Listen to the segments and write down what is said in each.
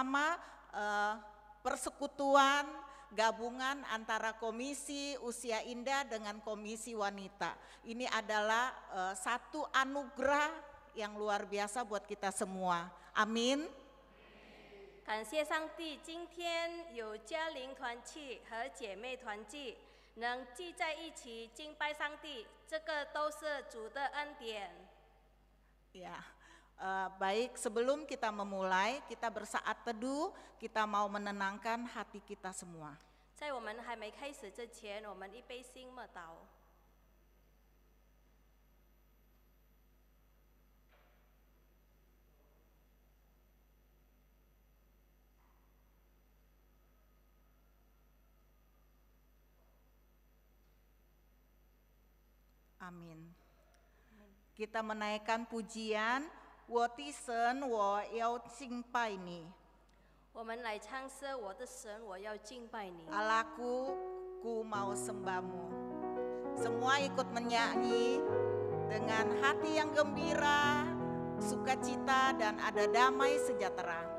sama-sama persekutuan gabungan antara Komisi Usia Indah dengan Komisi Wanita. Ini adalah satu anugerah yang luar biasa buat kita semua. Amin. 感谢上帝，今天有家庭团契和姐妹团契，能聚在一起敬拜上帝，这个都是主的恩典。 Ya, baik sebelum kita memulai, kita bersaat teduh, kita mau menenangkan hati kita semua. 在我们还没开始之前，我们一杯心默祷。 Amin. Kita menaikkan pujian, 我的神我要敬拜你。 我们来唱诗，我的神，我要敬拜你。 Allahku, ku mau sembahmu. Semua ikut menyanyi dengan hati yang gembira, sukacita dan ada damai sejahtera.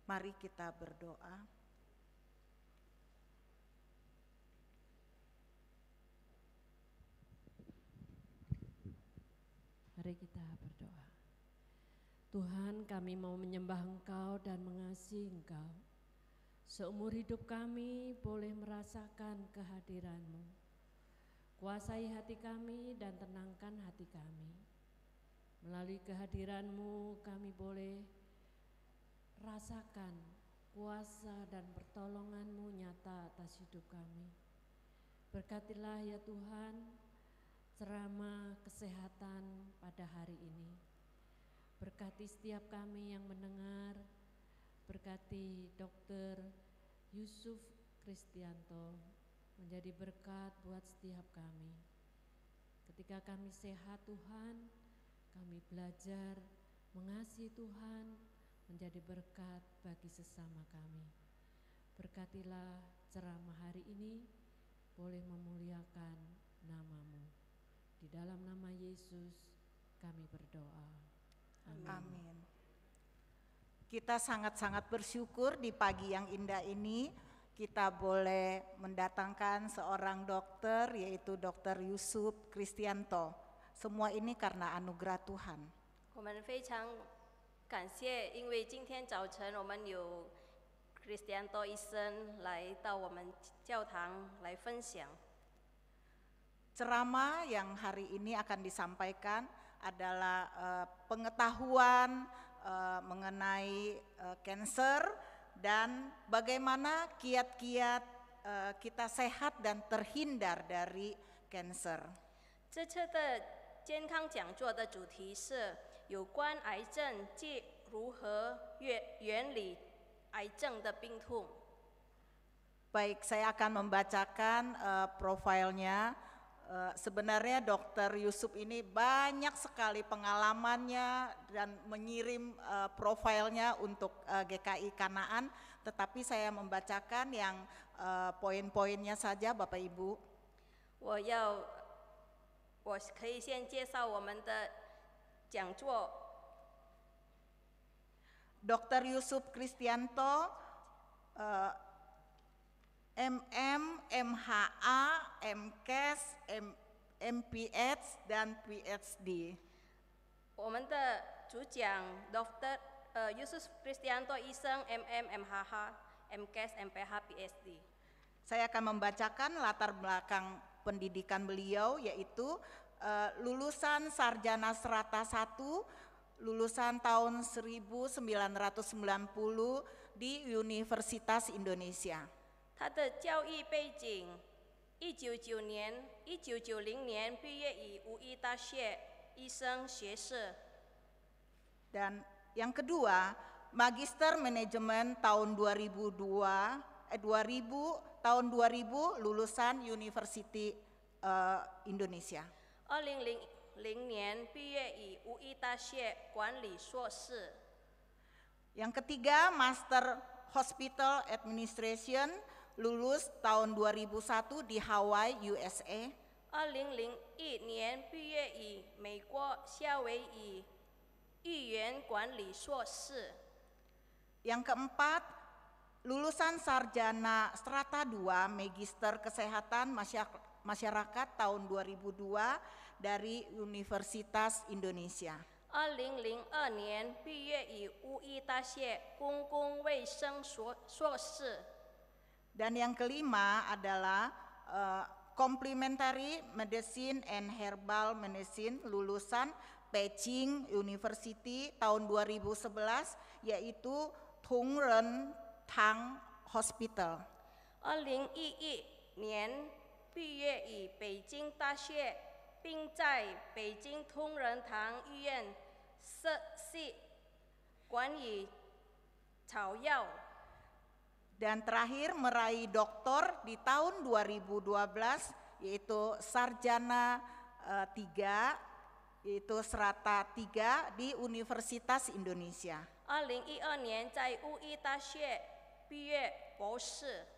'Mari kita berdoa. Tuhan, kami mau menyembah Engkau dan mengasihi Engkau. Seumur hidup kami boleh merasakan kehadiran-Mu. Kuasai hati kami dan tenangkan hati kami. Melalui kehadiran-Mu kami boleh rasakan kuasa dan pertolongan-Mu nyata atas hidup kami. Berkatilah ya Tuhan ceramah kesehatan pada hari ini. Berkati setiap kami yang mendengar, berkati Dr. Yusuf Kristianto, menjadi berkat buat setiap kami. Ketika kami sehat Tuhan, kami belajar mengasihi Tuhan, menjadi berkat bagi sesama kami. Berkatilah ceramah hari ini, boleh memuliakan nama-Mu. Di dalam nama Yesus kami berdoa. Amin. Kita sangat-sangat bersyukur di pagi yang indah ini kita boleh mendatangkan seorang dokter, yaitu Dr. Yusuf Kristianto. Semua ini karena anugerah Tuhan. 我们非常感谢，因为今天早晨我们有 Kristianto 医生来到我们教堂来分享。Ceramah yang hari ini akan disampaikan adalah pengetahuan mengenai cancer dan bagaimana kiat-kiat kita sehat dan terhindar dari cancer. 这次的健康讲座的主题是有关癌症及如何远离癌症的病痛。 Baik, saya akan membacakan profilnya. Sebenarnya Dr. Yusuf ini banyak sekali pengalamannya dan mengirim profilnya untuk GKI Kanaan, tetapi saya membacakan yang poin-poinnya saja Bapak Ibu. 我可以先介绍我们的讲座。 Dr. Yusuf Kristianto, MM, MHA, MCAS, MPH, dan PhD. 我们的主讲 Dr. Yusuf Kristianto 医生 MM, MHH, MCAS, MPH, PhD. Saya akan membacakan latar belakang pendidikan beliau, yaitu lulusan sarjana serata 1, lulusan tahun 1990 di Universitas Indonesia. 他的教育背景1990年毕业于武义大学医生学士。 Dan yang kedua, Magister Manajemen tahun 2000 lulusan University Indonesia. 2000年毕业于武义大学管理硕士。 Yang ketiga, Master Hospital Administration, lulus tahun 2001 di Hawaii, USA. 2001年毕业于美国夏威夷语言管理硕士。 Yang keempat, lulusan sarjana strata 2 Magister Kesehatan Masyarakat tahun 2002 dari Universitas Indonesia. 2002年毕业于武义大学公共卫生硕士。 Dan yang kelima adalah Complementary Medicine and Herbal Medicine, lulusan Peking University tahun 2011, yaitu Thung Ren Thang Hospital. 2011年毕业于北京大学，并在北京同仁堂医院设系管理草药。 Dan terakhir meraih doktor di tahun 2012, yaitu sarjana 3, yaitu serata 3 di Universitas Indonesia. 2012年在武义大学毕业博士。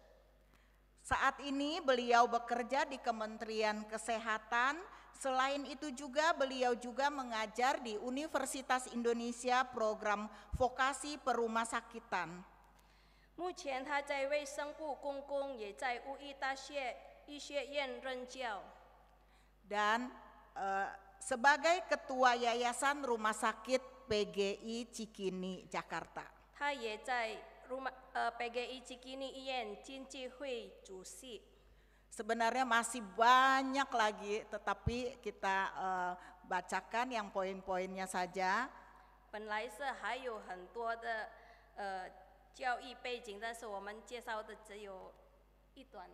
Saat ini beliau bekerja di Kementerian Kesehatan. Selain itu juga beliau juga mengajar di Universitas Indonesia program vokasi perumahsakitan. 目前他在卫生部公共，也在武义大学医学院任教。 Dan sebagai ketua Yayasan Rumah Sakit PGI Cikini, Jakarta. 他也在PGI Cikini 医院经济会主席。 Sebenarnya masih banyak lagi, tetapi kita bacakan yang poin-poinnya saja. 本来是还有很多的教育背景，但是我们介绍的只有一段。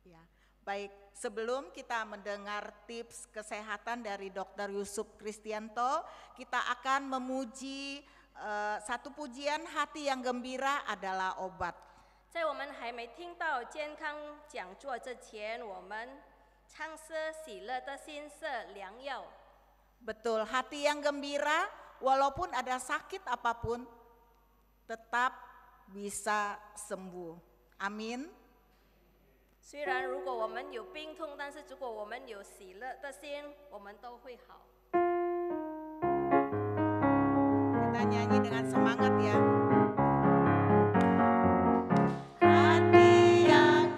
Ya, baik. Sebelum kita mendengar tips kesehatan dari Dr. Yusuf Kristianto, kita akan memuji satu pujian, hati yang gembira adalah obat. 在我们还没听到健康讲座之前，我们唱诗喜乐的心是良药。 Betul, hati yang gembira walaupun ada sakit apapun tetap bisa sembuh. Amin. 虽然如果我们有病痛，但是如果我们有喜乐的心，我们都会好。 Kita nyanyi dengan semangat ya. Semangat yang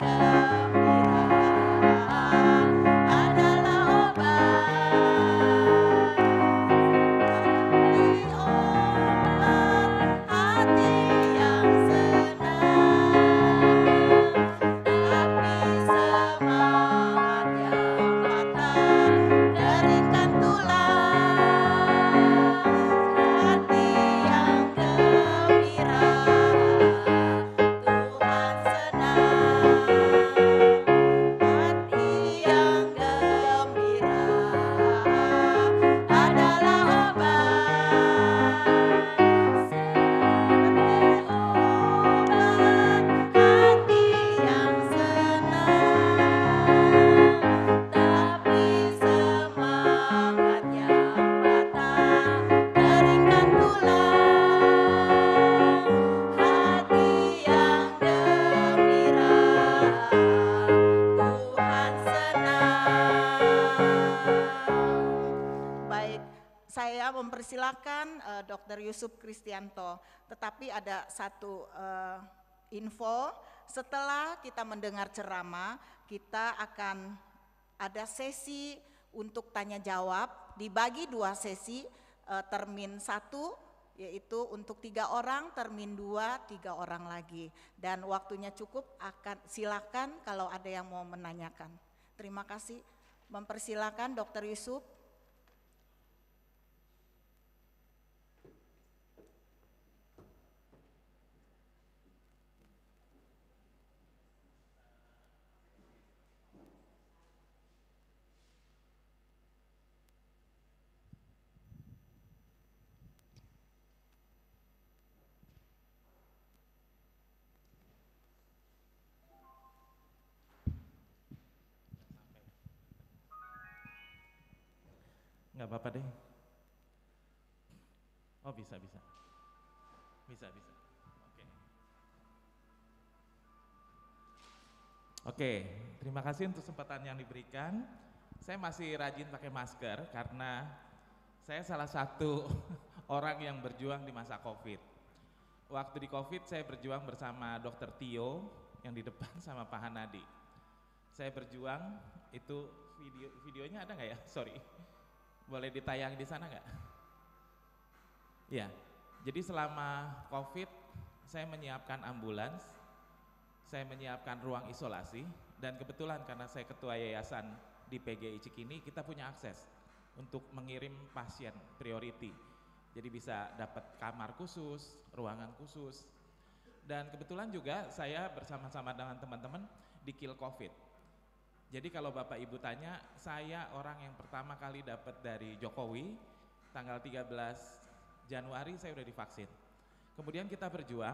saya mempersilakan Dr. Yusuf Kristianto, tetapi ada satu info, setelah kita mendengar ceramah, kita akan ada sesi untuk tanya jawab, dibagi 2 sesi, termin 1 yaitu untuk 3 orang, termin 2 3 orang lagi, dan waktunya cukup, silakan kalau ada yang mau menanyakan. Terima kasih, mempersilakan Dr. Yusuf. Nggak apa-apa deh. Oh bisa. Oke. Oke, terima kasih untuk kesempatan yang diberikan. Saya masih rajin pakai masker karena saya salah satu orang yang berjuang di masa COVID. Waktu di COVID saya berjuang bersama Dr. Tio yang di depan sama Pak Hanadi. Saya berjuang, itu videonya ada nggak ya? Sorry. Boleh ditayang di sana nggak? Ya, jadi selama COVID saya menyiapkan ambulans, saya menyiapkan ruang isolasi, dan kebetulan karena saya ketua yayasan di PGI Cikini, kita punya akses untuk mengirim pasien priority. Jadi bisa dapat kamar khusus, ruangan khusus, dan kebetulan juga saya bersama-sama dengan teman-teman di Kill COVID. Jadi kalau Bapak Ibu tanya, saya orang yang pertama kali dapat dari Jokowi, tanggal 13 Januari saya udah divaksin. Kemudian kita berjuang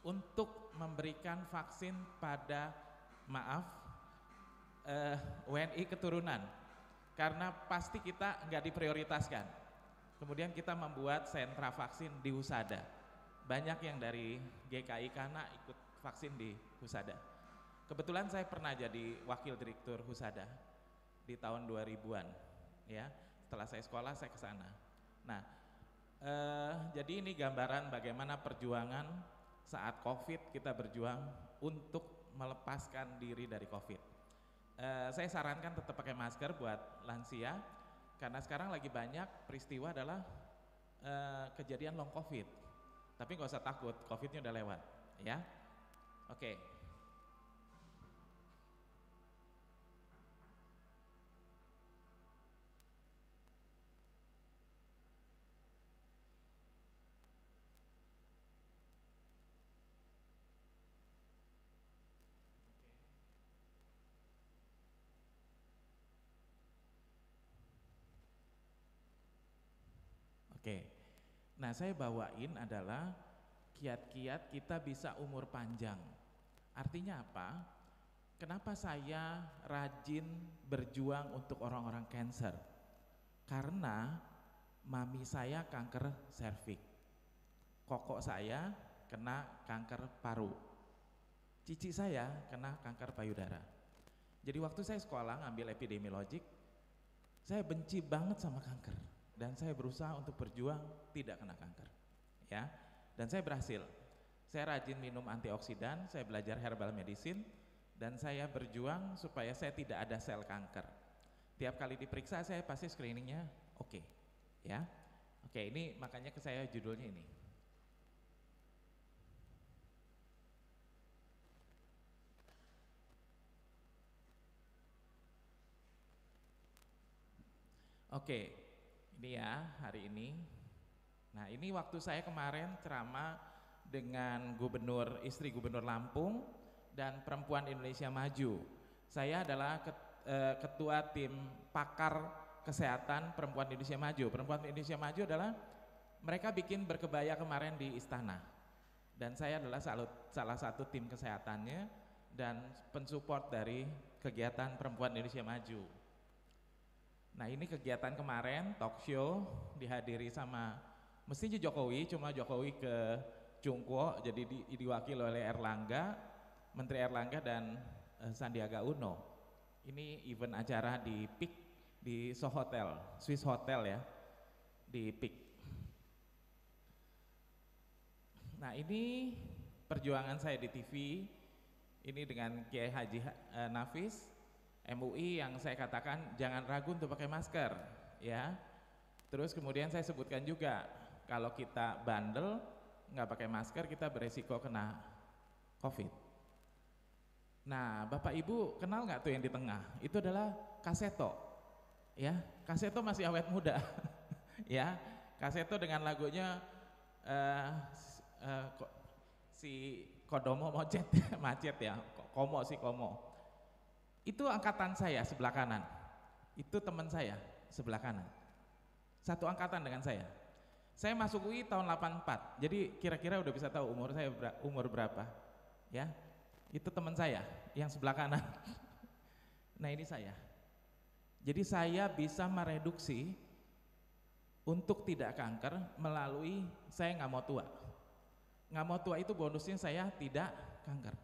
untuk memberikan vaksin pada, WNI keturunan, karena pasti kita nggak diprioritaskan. Kemudian kita membuat sentra vaksin di Husada. Banyak yang dari GKI Kana ikut vaksin di Husada. Kebetulan saya pernah jadi wakil direktur Husada di tahun 2000-an, ya. Setelah saya sekolah saya ke sana. Nah, jadi ini gambaran bagaimana perjuangan saat COVID, kita berjuang untuk melepaskan diri dari COVID. Saya sarankan tetap pakai masker buat lansia, karena sekarang lagi banyak peristiwa adalah kejadian long COVID. Tapi nggak usah takut, COVID-nya udah lewat, ya. Oke. Oke, nah saya bawain adalah kiat-kiat kita bisa umur panjang. Artinya apa? Kenapa saya rajin berjuang untuk orang-orang cancer? Karena mami saya kanker serviks, kokok saya kena kanker paru, cici saya kena kanker payudara. Jadi waktu saya sekolah ngambil epidemiologik, saya benci banget sama kanker. Dan saya berusaha untuk berjuang tidak kena kanker, ya. Dan saya berhasil. Saya rajin minum antioksidan, saya belajar herbal medicine, dan saya berjuang supaya saya tidak ada sel kanker. Tiap kali diperiksa saya pasti screeningnya oke, ya. Oke, ini makanya ke saya judulnya ini. Oke. Ini ya hari ini. Nah ini waktu saya kemarin ceramah dengan istri gubernur Lampung dan Perempuan Indonesia Maju. Saya adalah ketua tim pakar kesehatan Perempuan Indonesia Maju. Perempuan Indonesia Maju adalah mereka bikin berkebaya kemarin di istana. Dan saya adalah salah satu tim kesehatannya dan pensupport dari kegiatan Perempuan Indonesia Maju. Nah ini kegiatan kemarin talk show dihadiri sama mestinya Jokowi, cuma Jokowi ke Cungkuo, jadi diwakili oleh Menteri Erlangga dan Sandiaga Uno. Ini event acara di PIK di Sohotel, Swiss Hotel ya, di PIK. Nah ini perjuangan saya di TV, ini dengan Kiai Haji Nafis, MUI, yang saya katakan jangan ragu untuk pakai masker ya. Terus kemudian saya sebutkan juga, kalau kita bandel nggak pakai masker kita beresiko kena COVID. Nah Bapak Ibu kenal nggak tuh yang di tengah? Itu adalah Kaseto ya, Kaseto masih awet muda ya. Kaseto dengan lagunya si Kodomo Mocet macet ya, Komo si Komo. Itu angkatan saya sebelah kanan, itu teman saya sebelah kanan, satu angkatan dengan saya. Saya masuk UI tahun 84, jadi kira-kira udah bisa tahu umur saya umur berapa ya. Itu teman saya yang sebelah kanan. Nah ini saya. Jadi saya bisa mereduksi untuk tidak kanker melalui saya nggak mau tua. Nggak mau tua itu bonusnya saya tidak kanker.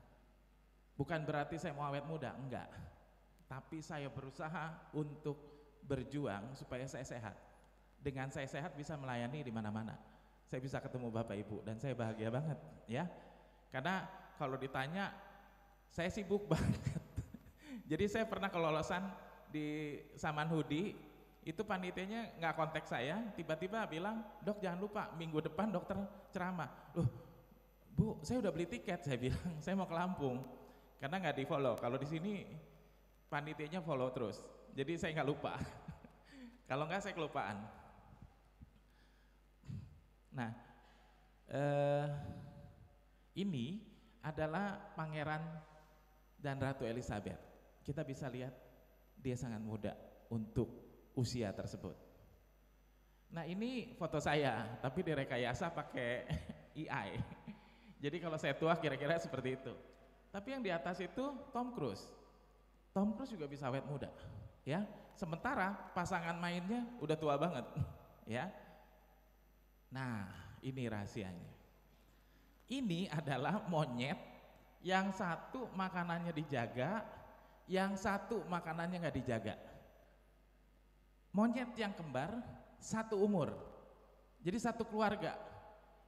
Bukan berarti saya mau awet muda, enggak. Tapi saya berusaha untuk berjuang supaya saya sehat. Dengan saya sehat bisa melayani di mana-mana. Saya bisa ketemu Bapak Ibu dan saya bahagia banget ya. Karena kalau ditanya saya sibuk banget. Jadi saya pernah kelolosan di Samanhudi, itu panitianya nggak kontak saya, tiba-tiba bilang, "Dok jangan lupa minggu depan dokter ceramah." Loh, Bu, saya udah beli tiket, saya bilang, saya mau ke Lampung. Karena nggak di follow. Kalau di sini panitianya follow terus. Jadi saya nggak lupa. Kalau nggak saya kelupaan. Nah, ini adalah Pangeran dan Ratu Elizabeth. Kita bisa lihat dia sangat muda untuk usia tersebut. Nah ini foto saya, tapi direkayasa pakai AI. Jadi kalau saya tua kira-kira seperti itu. Tapi yang di atas itu Tom Cruise. Tom Cruise juga bisa awet muda, ya. Sementara pasangan mainnya udah tua banget, ya. Nah, ini rahasianya. Ini adalah monyet yang satu makanannya dijaga, yang satu makanannya nggak dijaga. Monyet yang kembar satu umur, jadi satu keluarga.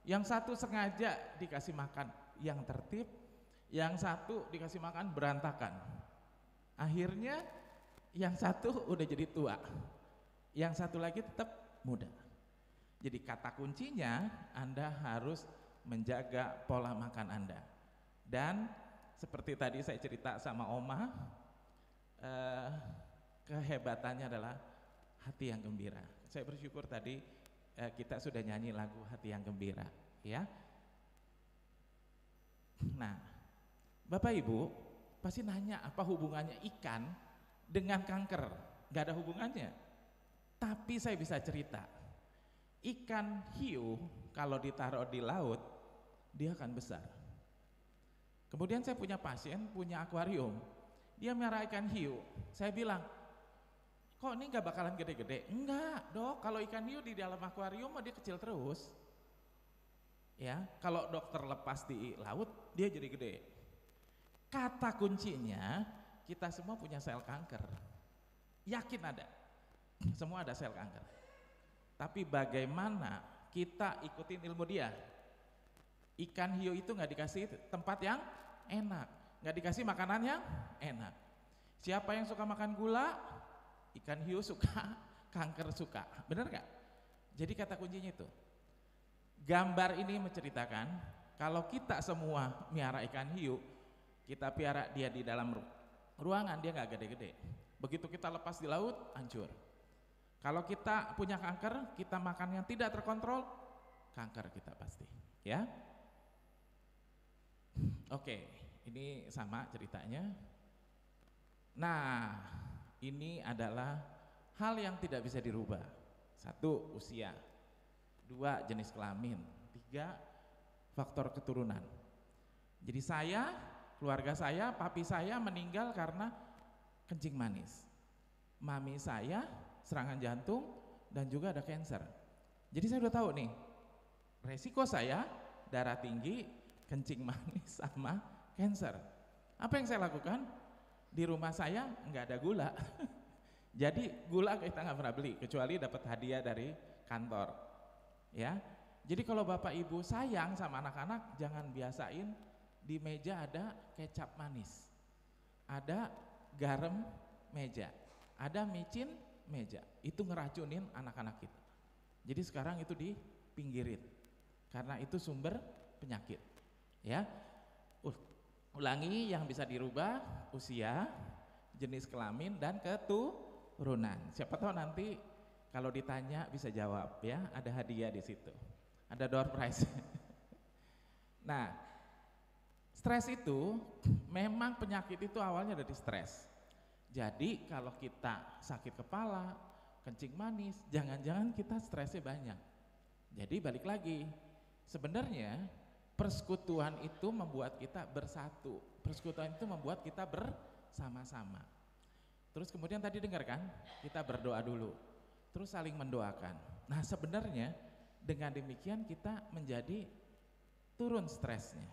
Yang satu sengaja dikasih makan yang tertib, yang satu dikasih makan berantakan. Akhirnya yang satu udah jadi tua, yang satu lagi tetap muda. Jadi kata kuncinya Anda harus menjaga pola makan Anda. Dan seperti tadi saya cerita sama Oma, kehebatannya adalah hati yang gembira. Saya bersyukur tadi kita sudah nyanyi lagu Hati yang Gembira, ya. Nah, Bapak Ibu pasti nanya apa hubungannya ikan dengan kanker? Gak ada hubungannya. Tapi saya bisa cerita, ikan hiu kalau ditaruh di laut dia akan besar. Kemudian saya punya pasien punya akuarium, dia merah ikan hiu. Saya bilang, kok ini nggak bakalan gede-gede? Enggak dok, kalau ikan hiu di dalam akuarium dia kecil terus. Ya, kalau dokter lepas di laut dia jadi gede. Kata kuncinya kita semua punya sel kanker. Yakin ada, semua ada sel kanker. Tapi bagaimana kita ikutin ilmu dia? Ikan hiu itu nggak dikasih tempat yang enak, nggak dikasih makanan yang enak. Siapa yang suka makan gula? Ikan hiu suka, kanker suka, benar nggak? Jadi kata kuncinya itu. Gambar ini menceritakan kalau kita semua miara ikan hiu, kita piara dia di dalam ruangan dia nggak gede-gede. Begitu kita lepas di laut, hancur. Kalau kita punya kanker, kita makan yang tidak terkontrol, kanker kita pasti, ya. Oke, ini sama ceritanya. Nah, ini adalah hal yang tidak bisa dirubah. 1, usia. 2, jenis kelamin. 3, faktor keturunan. Jadi saya, keluarga saya, papi saya meninggal karena kencing manis. Mami saya serangan jantung dan juga ada cancer. Jadi saya udah tahu nih, resiko saya darah tinggi, kencing manis sama cancer. Apa yang saya lakukan? Di rumah saya nggak ada gula. Jadi gula kita nggak pernah beli kecuali dapat hadiah dari kantor, ya. Jadi kalau Bapak Ibu sayang sama anak-anak, jangan biasain di meja ada kecap manis, ada garam meja, ada micin meja. Itu ngeracunin anak-anak kita. Jadi sekarang itu dipinggirin karena itu sumber penyakit, ya. Ulangi, yang bisa dirubah usia, jenis kelamin, dan keturunan. Siapa tahu nanti kalau ditanya bisa jawab, ya. Ada hadiah di situ, ada door prize. Nah, stres itu memang penyakit itu awalnya dari stres. Jadi kalau kita sakit kepala, kencing manis, jangan-jangan kita stresnya banyak. Jadi balik lagi, sebenarnya persekutuan itu membuat kita bersatu. Persekutuan itu membuat kita bersama-sama. Terus kemudian tadi dengar kan, kita berdoa dulu, terus saling mendoakan. Nah sebenarnya dengan demikian kita menjadi turun stresnya.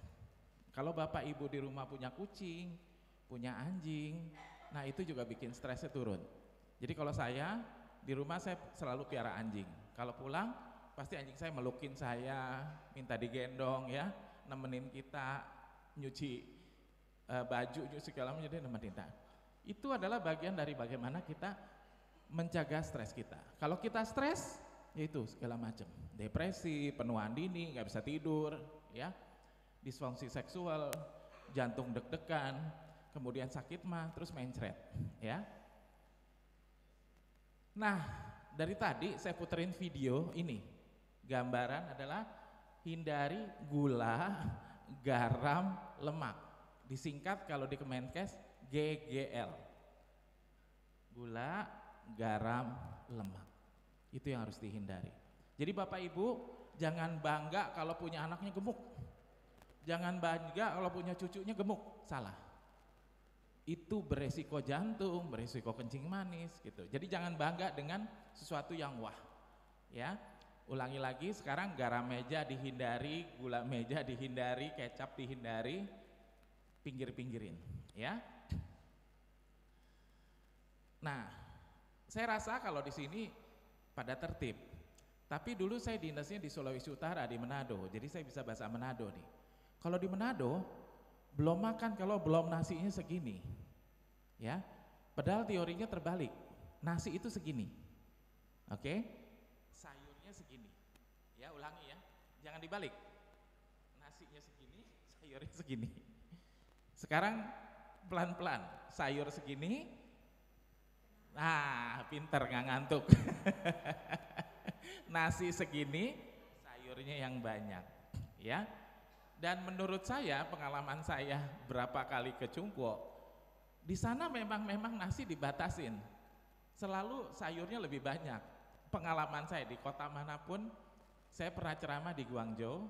Kalau Bapak Ibu di rumah punya kucing, punya anjing, nah itu juga bikin stresnya turun. Jadi kalau saya di rumah saya selalu piara anjing. Kalau pulang pasti anjing saya melukin saya, minta digendong, ya, nemenin kita nyuci baju, nyuci segala macam, jadi nemenin kita. Itu adalah bagian dari bagaimana kita menjaga stres kita. Kalau kita stres, yaitu segala macam, depresi, penuaan dini, nggak bisa tidur, ya, disfungsi seksual, jantung deg-degan, kemudian sakit mah, terus mencret, ya. Nah, dari tadi saya puterin video ini. Gambaran adalah hindari gula, garam, lemak. Disingkat kalau di Kemenkes GGL. Gula, garam, lemak. Itu yang harus dihindari. Jadi Bapak Ibu jangan bangga kalau punya anaknya gemuk. Jangan bangga kalau punya cucunya gemuk. Salah. Itu beresiko jantung, beresiko kencing manis gitu. Jadi jangan bangga dengan sesuatu yang wah. Ya. Ulangi lagi, sekarang garam meja dihindari, gula meja dihindari, kecap dihindari, pinggir-pinggirin, ya. Nah, saya rasa kalau di sini pada tertib. Tapi dulu saya dinasnya di Sulawesi Utara, di Manado, jadi saya bisa bahasa Manado nih. Kalau di Manado belum makan kalau belum nasinya segini, ya. Padahal teorinya terbalik, nasi itu segini, oke? Sayurnya segini, ya, ulangi ya, jangan dibalik, nasinya segini, sayurnya segini. Sekarang pelan-pelan, sayur segini, nah pinter nggak ngantuk. Nasi segini, sayurnya yang banyak, ya. Dan menurut saya, pengalaman saya berapa kali ke Cungkuo, di sana memang nasi dibatasin, selalu sayurnya lebih banyak. Pengalaman saya di kota manapun, saya pernah ceramah di Guangzhou,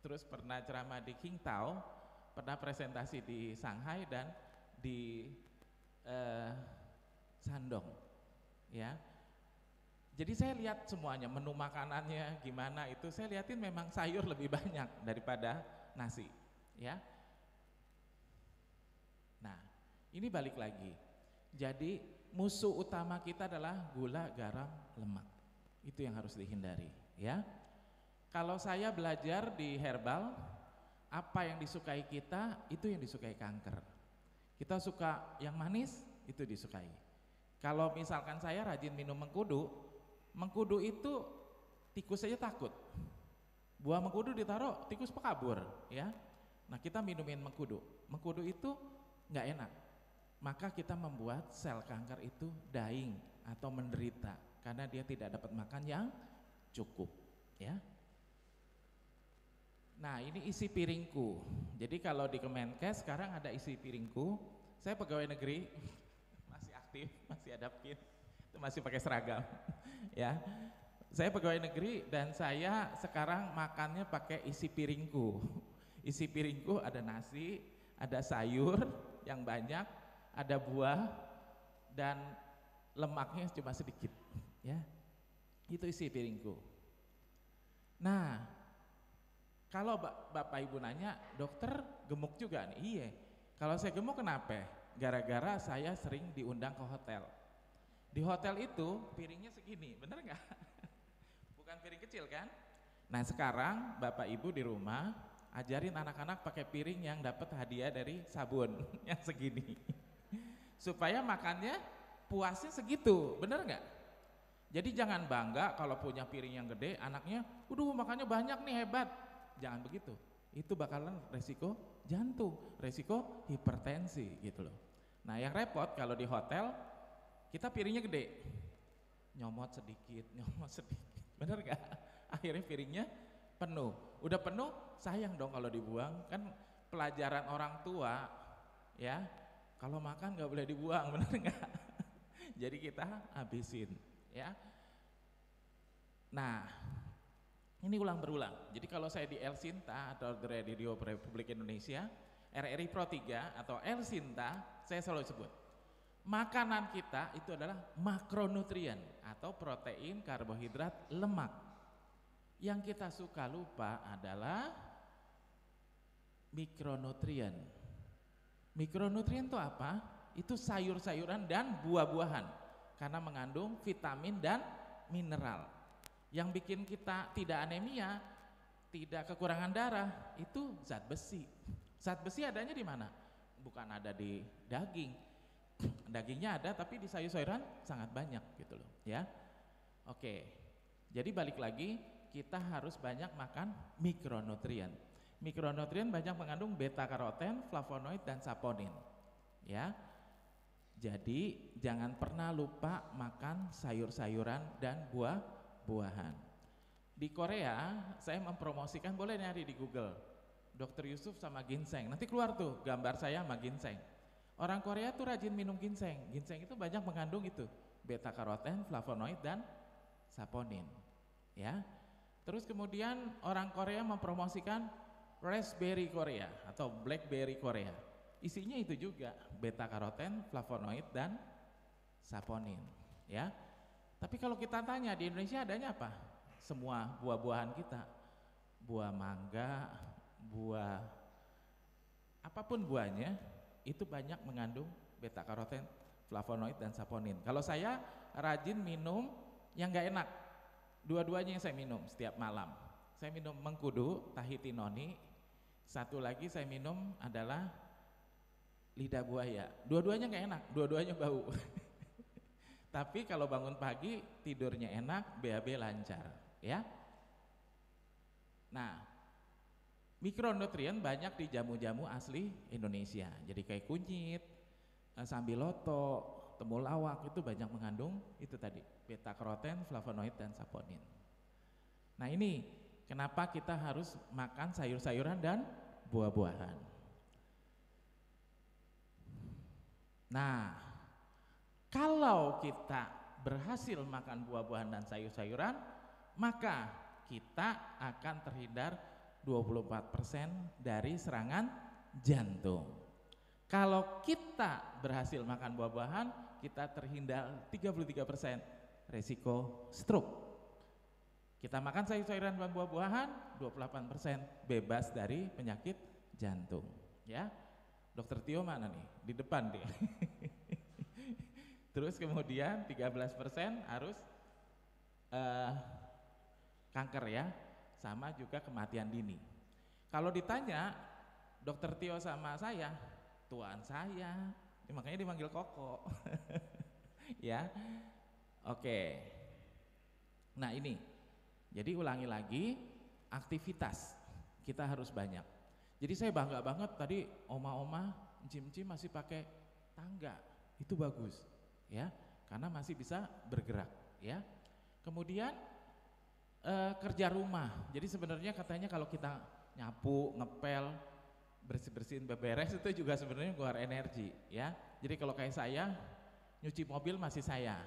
terus pernah ceramah di Qingdao, pernah presentasi di Shanghai dan di Shandong, ya. Jadi saya lihat semuanya, menu makanannya gimana itu, saya lihatin memang sayur lebih banyak daripada nasi, ya. Nah, ini balik lagi. Jadi musuh utama kita adalah gula, garam, lemak. Itu yang harus dihindari, ya. Kalau saya belajar di herbal, apa yang disukai kita, itu yang disukai kanker. Kita suka yang manis, itu disukai. Kalau misalkan saya rajin minum mengkudu itu tikus saja takut. Buah mengkudu ditaruh, tikus kabur, ya. Nah, kita minumin mengkudu. Mengkudu itu nggak enak. Maka kita membuat sel kanker itu dying atau menderita karena dia tidak dapat makan yang cukup, ya. Nah, ini isi piringku. Jadi kalau di Kemenkes sekarang ada isi piringku. Saya pegawai negeri, masih aktif, masih adaptif, masih pakai seragam, ya. Saya pegawai negeri dan saya sekarang makannya pakai isi piringku. Isi piringku ada nasi, ada sayur yang banyak, ada buah, dan lemaknya cuma sedikit, ya. Itu isi piringku. Nah, kalau Bapak Ibu nanya, dokter gemuk juga nih? Iya. Kalau saya gemuk kenapa? Gara-gara saya sering diundang ke hotel. Di hotel itu piringnya segini, bener nggak? Bukan piring kecil kan? Nah sekarang Bapak Ibu di rumah ajarin anak-anak pakai piring yang dapat hadiah dari sabun yang segini, supaya makannya puasnya segitu, bener nggak? Jadi jangan bangga kalau punya piring yang gede, anaknya, makannya banyak nih hebat. Jangan begitu, itu bakalan resiko jantung, resiko hipertensi gitu loh. Nah yang repot kalau di hotel, kita piringnya gede, nyomot sedikit, bener gak? Akhirnya piringnya penuh, udah penuh sayang dong kalau dibuang, kan pelajaran orang tua ya, kalau makan gak boleh dibuang, bener gak? Jadi kita habisin ya. Nah ini ulang berulang, jadi kalau saya di El Sinta atau di Radio Republik Indonesia, RRI Pro 3 atau El Sinta, saya selalu sebut makanan kita itu adalah makronutrien atau protein, karbohidrat, lemak. Yang kita suka lupa adalah mikronutrien. Mikronutrien itu apa? Itu sayur-sayuran dan buah-buahan karena mengandung vitamin dan mineral. Yang bikin kita tidak anemia, tidak kekurangan darah, itu zat besi. Zat besi adanya di mana? Bukan ada di daging. Dagingnya ada tapi di sayur-sayuran sangat banyak gitu loh ya. Oke, jadi balik lagi kita harus banyak makan mikronutrien. Mikronutrien banyak mengandung beta karoten, flavonoid dan saponin ya. Jadi jangan pernah lupa makan sayur-sayuran dan buah-buahan. Di Korea saya mempromosikan, boleh nyari di Google Dr. Yusuf sama ginseng, nanti keluar tuh gambar saya sama ginseng. Orang Korea tuh rajin minum ginseng. Ginseng itu banyak mengandung itu beta karoten, flavonoid dan saponin. Ya. Terus kemudian orang Korea mempromosikan raspberry Korea atau blackberry Korea. Isinya itu juga beta karoten, flavonoid dan saponin. Ya. Tapi kalau kita tanya di Indonesia adanya apa? Semua buah-buahan kita, buah mangga, buah apapun buahnya, itu banyak mengandung beta karoten, flavonoid dan saponin. Kalau saya rajin minum yang gak enak, dua-duanya yang saya minum setiap malam. Saya minum mengkudu, Tahiti noni, satu lagi saya minum adalah lidah buaya. Dua-duanya gak enak, dua-duanya bau. Tapi kalau bangun pagi tidurnya enak, BAB lancar ya. Nah mikronutrien banyak di jamu-jamu asli Indonesia. Jadi kayak kunyit, sambiloto, temulawak itu banyak mengandung itu tadi beta karoten, flavonoid dan saponin. Nah ini kenapa kita harus makan sayur-sayuran dan buah-buahan. Nah kalau kita berhasil makan buah-buahan dan sayur-sayuran, maka kita akan terhindar 24% dari serangan jantung. Kalau kita berhasil makan buah-buahan, kita terhindar 33% resiko stroke. Kita makan sayur-sayuran dan buah-buahan, 28% bebas dari penyakit jantung. Ya, Dokter Tio mana nih? Di depan dia. Terus kemudian 13% harus kanker ya. Sama juga kematian dini. Kalau ditanya Dokter Tio sama saya, tuan saya, makanya dipanggil Koko. Ya, oke. Nah ini, jadi ulangi lagi, aktivitas kita harus banyak. Jadi saya bangga banget tadi oma-oma, encim-encim masih pakai tangga, itu bagus, ya, karena masih bisa bergerak, ya. Kemudian kerja rumah. Jadi sebenarnya katanya kalau kita nyapu, ngepel, bersih-bersihin, beberes itu juga sebenarnya keluar energi ya. Jadi kalau kayak saya nyuci mobil masih saya.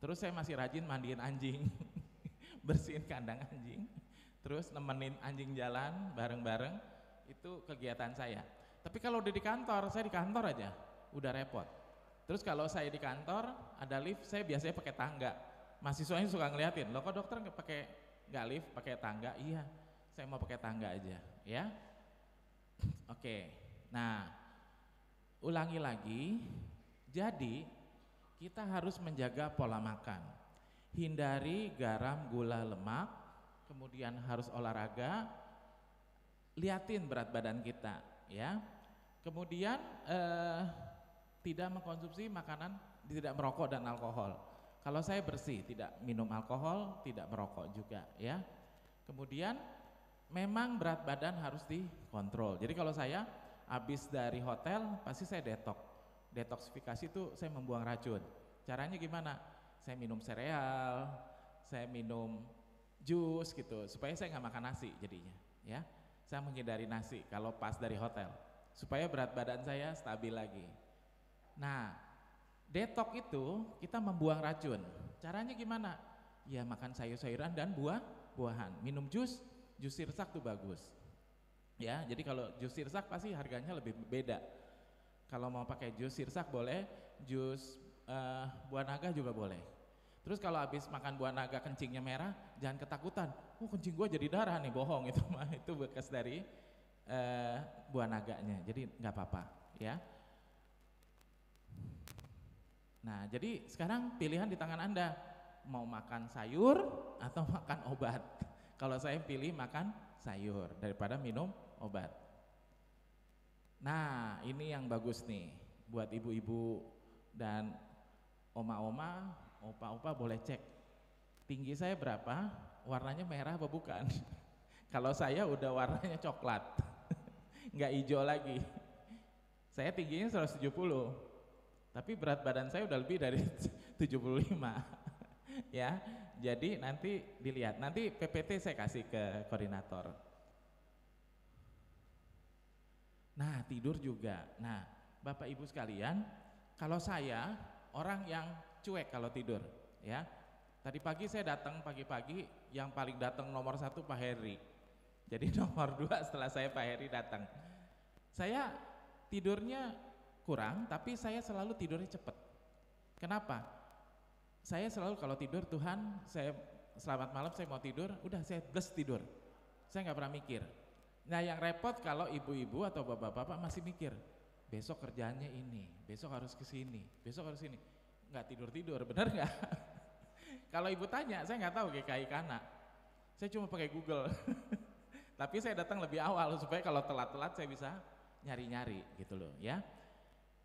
Terus saya masih rajin mandiin anjing. Bersihin kandang anjing. Terus nemenin anjing jalan bareng-bareng, itu kegiatan saya. Tapi kalau udah di kantor, saya di kantor aja udah repot. Terus kalau saya di kantor ada lift, saya biasanya pakai tangga. Mahasiswanya suka ngeliatin, loh kok dokter nggak lift, pakai tangga? Iya, saya mau pakai tangga aja, ya. Oke, nah ulangi lagi. Jadi kita harus menjaga pola makan. Hindari garam, gula, lemak, kemudian harus olahraga, liatin berat badan kita ya. Kemudian tidak mengkonsumsi makanan, tidak merokok dan alkohol. Kalau saya bersih, tidak minum alkohol, tidak merokok juga ya. Kemudian memang berat badan harus dikontrol. Jadi kalau saya habis dari hotel pasti saya detoksifikasi itu saya membuang racun. Caranya gimana? Saya minum sereal, saya minum jus gitu, supaya saya nggak makan nasi jadinya ya. Saya menghindari nasi kalau pas dari hotel, supaya berat badan saya stabil lagi. Nah, detox itu kita membuang racun. Caranya gimana? Ya makan sayur-sayuran dan buah-buahan. Minum jus sirsak tuh bagus. Ya, jadi kalau jus sirsak pasti harganya lebih beda. Kalau mau pakai jus sirsak boleh, jus buah naga juga boleh. Terus kalau habis makan buah naga kencingnya merah, jangan ketakutan. Kencing gua jadi darah nih, bohong itu mah, itu bekas dari buah naganya. Jadi nggak apa-apa, ya. Nah, jadi sekarang pilihan di tangan Anda, mau makan sayur atau makan obat. Kalau saya pilih makan sayur daripada minum obat. Nah, ini yang bagus nih buat ibu-ibu dan oma-oma, opa-opa boleh cek tinggi saya berapa, warnanya merah apa bukan. Kalau saya udah warnanya coklat, nggak hijau lagi. Saya tingginya 170. Tapi berat badan saya udah lebih dari 75 ya. Jadi nanti dilihat, nanti PPT saya kasih ke koordinator. Nah, tidur juga. Nah, Bapak Ibu sekalian, kalau saya orang yang cuek kalau tidur ya. Tadi pagi saya datang pagi-pagi, yang paling datang nomor 1 Pak Heri. Jadi nomor 2 setelah saya Pak Heri datang. Saya tidurnya kurang, tapi saya selalu tidurnya cepat. Kenapa? Saya selalu kalau tidur, Tuhan, saya selamat malam, saya mau tidur, udah saya bless tidur. Saya nggak pernah mikir. Nah, yang repot kalau ibu-ibu atau bapak-bapak masih mikir, besok kerjaannya ini, besok harus ke sini, besok harus ini. Nggak tidur-tidur, benar nggak? Kalau ibu tanya, saya nggak tahu GKI Kana. Saya cuma pakai Google. Tapi saya datang lebih awal supaya kalau telat-telat saya bisa nyari-nyari gitu loh ya.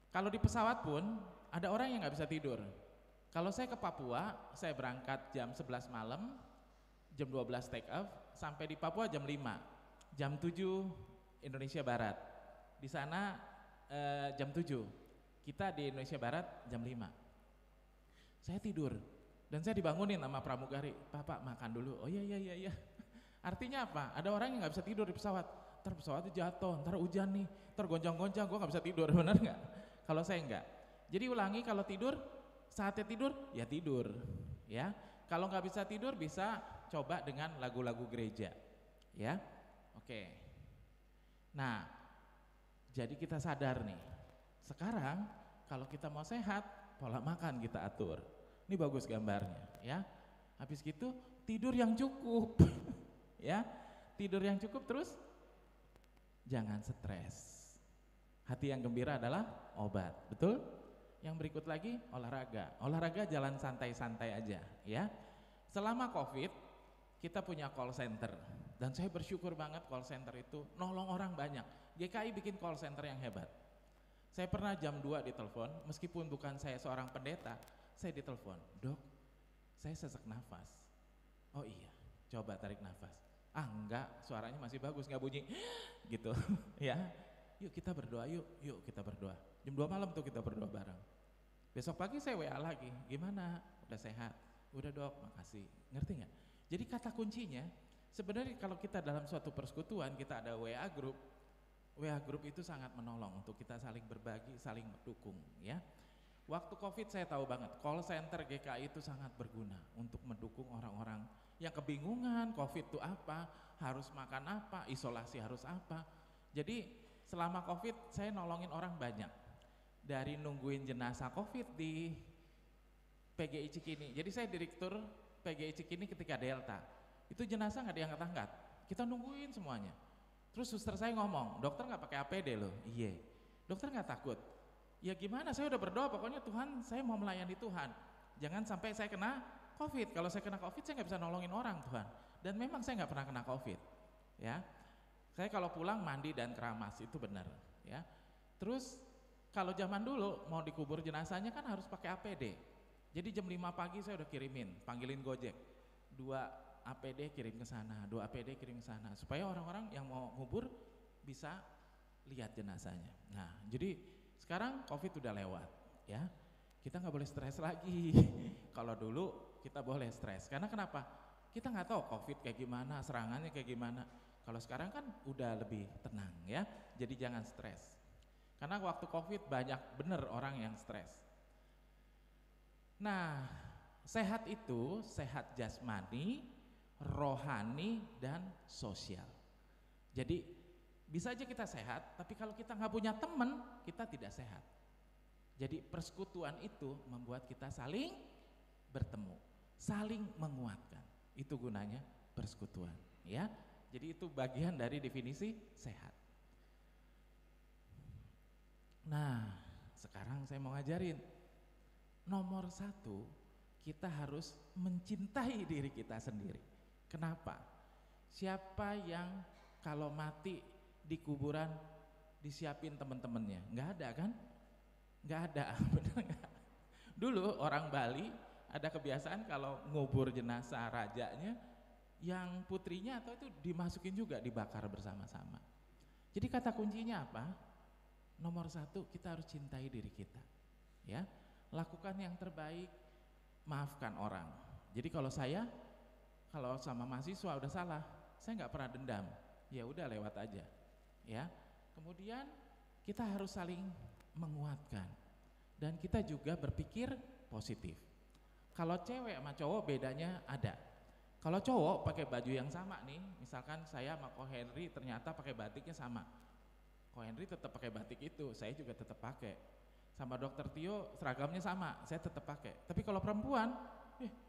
Kalau di pesawat pun ada orang yang nggak bisa tidur. Kalau saya ke Papua, saya berangkat jam 11 malam, jam 12 take off, sampai di Papua jam 5, jam 7 Indonesia Barat. Di sana jam 7, kita di Indonesia Barat jam 5. Saya tidur dan saya dibangunin sama pramugari, Pak makan dulu. Oh iya. Artinya apa? Ada orang yang nggak bisa tidur di pesawat. Ntar pesawatnya jatuh, ntar hujan nih, ntar goncang-goncang, gue nggak bisa tidur, benar nggak? Kalau saya enggak. Jadi ulangi, kalau tidur, saatnya tidur, ya tidur. Ya, kalau nggak bisa tidur bisa coba dengan lagu-lagu gereja. Ya, oke. Nah, jadi kita sadar nih. Sekarang kalau kita mau sehat, pola makan kita atur. Ini bagus gambarnya, ya. Habis gitu tidur yang cukup, ya. Tidur yang cukup, terus jangan stres. Hati yang gembira adalah obat, betul? Yang berikut lagi olahraga. Olahraga jalan santai-santai aja, ya. Selama Covid kita punya call center dan saya bersyukur banget call center itu nolong orang banyak. GKI bikin call center yang hebat. Saya pernah jam 2 ditelepon, meskipun bukan saya seorang pendeta, saya ditelepon, Dok, saya sesak nafas. Oh iya, coba tarik nafas. Ah enggak, suaranya masih bagus, nggak bunyi gitu ya. Yuk kita berdoa, yuk kita berdoa. Jam 2 malam tuh kita berdoa bareng. Besok pagi saya WA lagi, gimana? Udah sehat? Udah Dok, makasih. Ngerti nggak? Jadi kata kuncinya, sebenarnya kalau kita dalam suatu persekutuan, kita ada WA group. WA group itu sangat menolong untuk kita saling berbagi, saling mendukung ya. Waktu Covid saya tahu banget, call center GKI itu sangat berguna untuk mendukung orang-orang yang kebingungan Covid itu apa, harus makan apa, isolasi harus apa. Jadi selama Covid saya nolongin orang banyak. Dari nungguin jenazah Covid di PGI Cikini. Jadi saya direktur PGI Cikini ketika Delta. Itu jenazah nggak diangkat-angkat. Kita nungguin semuanya. Terus suster saya ngomong, dokter nggak pakai APD loh. Iya. Dokter nggak takut. Ya gimana, saya udah berdoa, pokoknya Tuhan saya mau melayani Tuhan. Jangan sampai saya kena COVID. Kalau saya kena COVID saya nggak bisa nolongin orang Tuhan. Dan memang saya nggak pernah kena COVID. Ya, saya kalau pulang mandi dan keramas, itu benar. Ya, terus kalau zaman dulu mau dikubur jenazahnya kan harus pakai APD. Jadi jam 5 pagi saya udah kirimin, panggilin Gojek, 2 APD kirim ke sana, 2 APD kirim ke sana, supaya orang-orang yang mau ngubur bisa lihat jenazahnya. Nah, jadi sekarang COVID udah lewat, ya. Kita nggak boleh stres lagi. Kalau dulu kita boleh stres, karena kenapa? Kita nggak tahu COVID kayak gimana, serangannya kayak gimana. Kalau sekarang kan udah lebih tenang, ya. Jadi jangan stres. Karena waktu COVID banyak bener orang yang stres. Nah, sehat itu sehat jasmani, rohani, dan sosial. Jadi bisa aja kita sehat, tapi kalau kita nggak punya teman, kita tidak sehat. Jadi persekutuan itu membuat kita saling bertemu, saling menguatkan. Itu gunanya persekutuan, ya. Jadi itu bagian dari definisi sehat. Nah, sekarang saya mau ngajarin. Nomor 1, kita harus mencintai diri kita sendiri. Kenapa? Siapa yang kalau mati di kuburan disiapin teman-temannya? Nggak ada kan? Nggak ada, bener nggak? Dulu orang Bali ada kebiasaan kalau ngubur jenazah rajanya, yang putrinya atau itu dimasukin juga, dibakar bersama-sama. Jadi kata kuncinya apa? Nomor 1, kita harus cintai diri kita, ya. Lakukan yang terbaik, maafkan orang. Jadi kalau sama mahasiswa udah salah, saya nggak pernah dendam, ya udah lewat aja, ya. Kemudian kita harus saling menguatkan, dan kita juga berpikir positif. Kalau cewek sama cowok bedanya ada. Kalau cowok pakai baju yang sama nih, misalkan saya sama Ko Henry ternyata pakai batiknya sama, Ko Henry tetap pakai batik itu, saya juga tetap pakai. Sama Dokter Tio seragamnya sama, saya tetap pakai. Tapi kalau perempuan,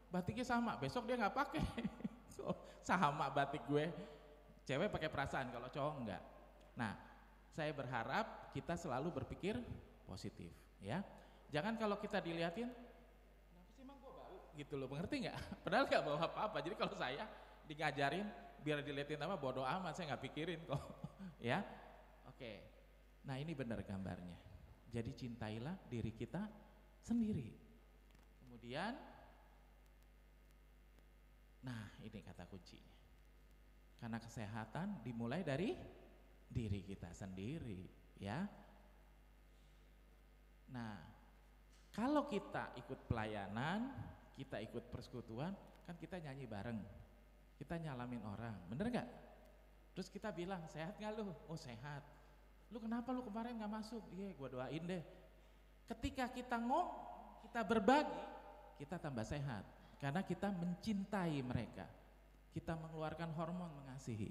batiknya sama, besok dia nggak pakai. Sama batik gue. Cewek pakai perasaan, kalau cowok enggak. Nah, saya berharap kita selalu berpikir positif, ya. Jangan kalau kita dilihatin, kenapa sih emang gue bau? Gitu loh, mengerti nggak? Padahal nggak bawa apa-apa. Jadi kalau saya ngajarin biar dilihatin apa, bodo amat, saya nggak pikirin kok. Ya, oke. Nah ini benar gambarnya. Jadi cintailah diri kita sendiri. Kemudian, nah ini kata kuncinya. Karena kesehatan dimulai dari diri kita sendiri, ya. Nah, kalau kita ikut pelayanan, kita ikut persekutuan, kan kita nyanyi bareng, kita nyalamin orang, bener gak? Terus kita bilang, sehat gak lu? Oh sehat. Lu kenapa lu kemarin gak masuk? Iya gua doain deh. Ketika kita kita berbagi, kita tambah sehat, karena kita mencintai mereka, kita mengeluarkan hormon mengasihi.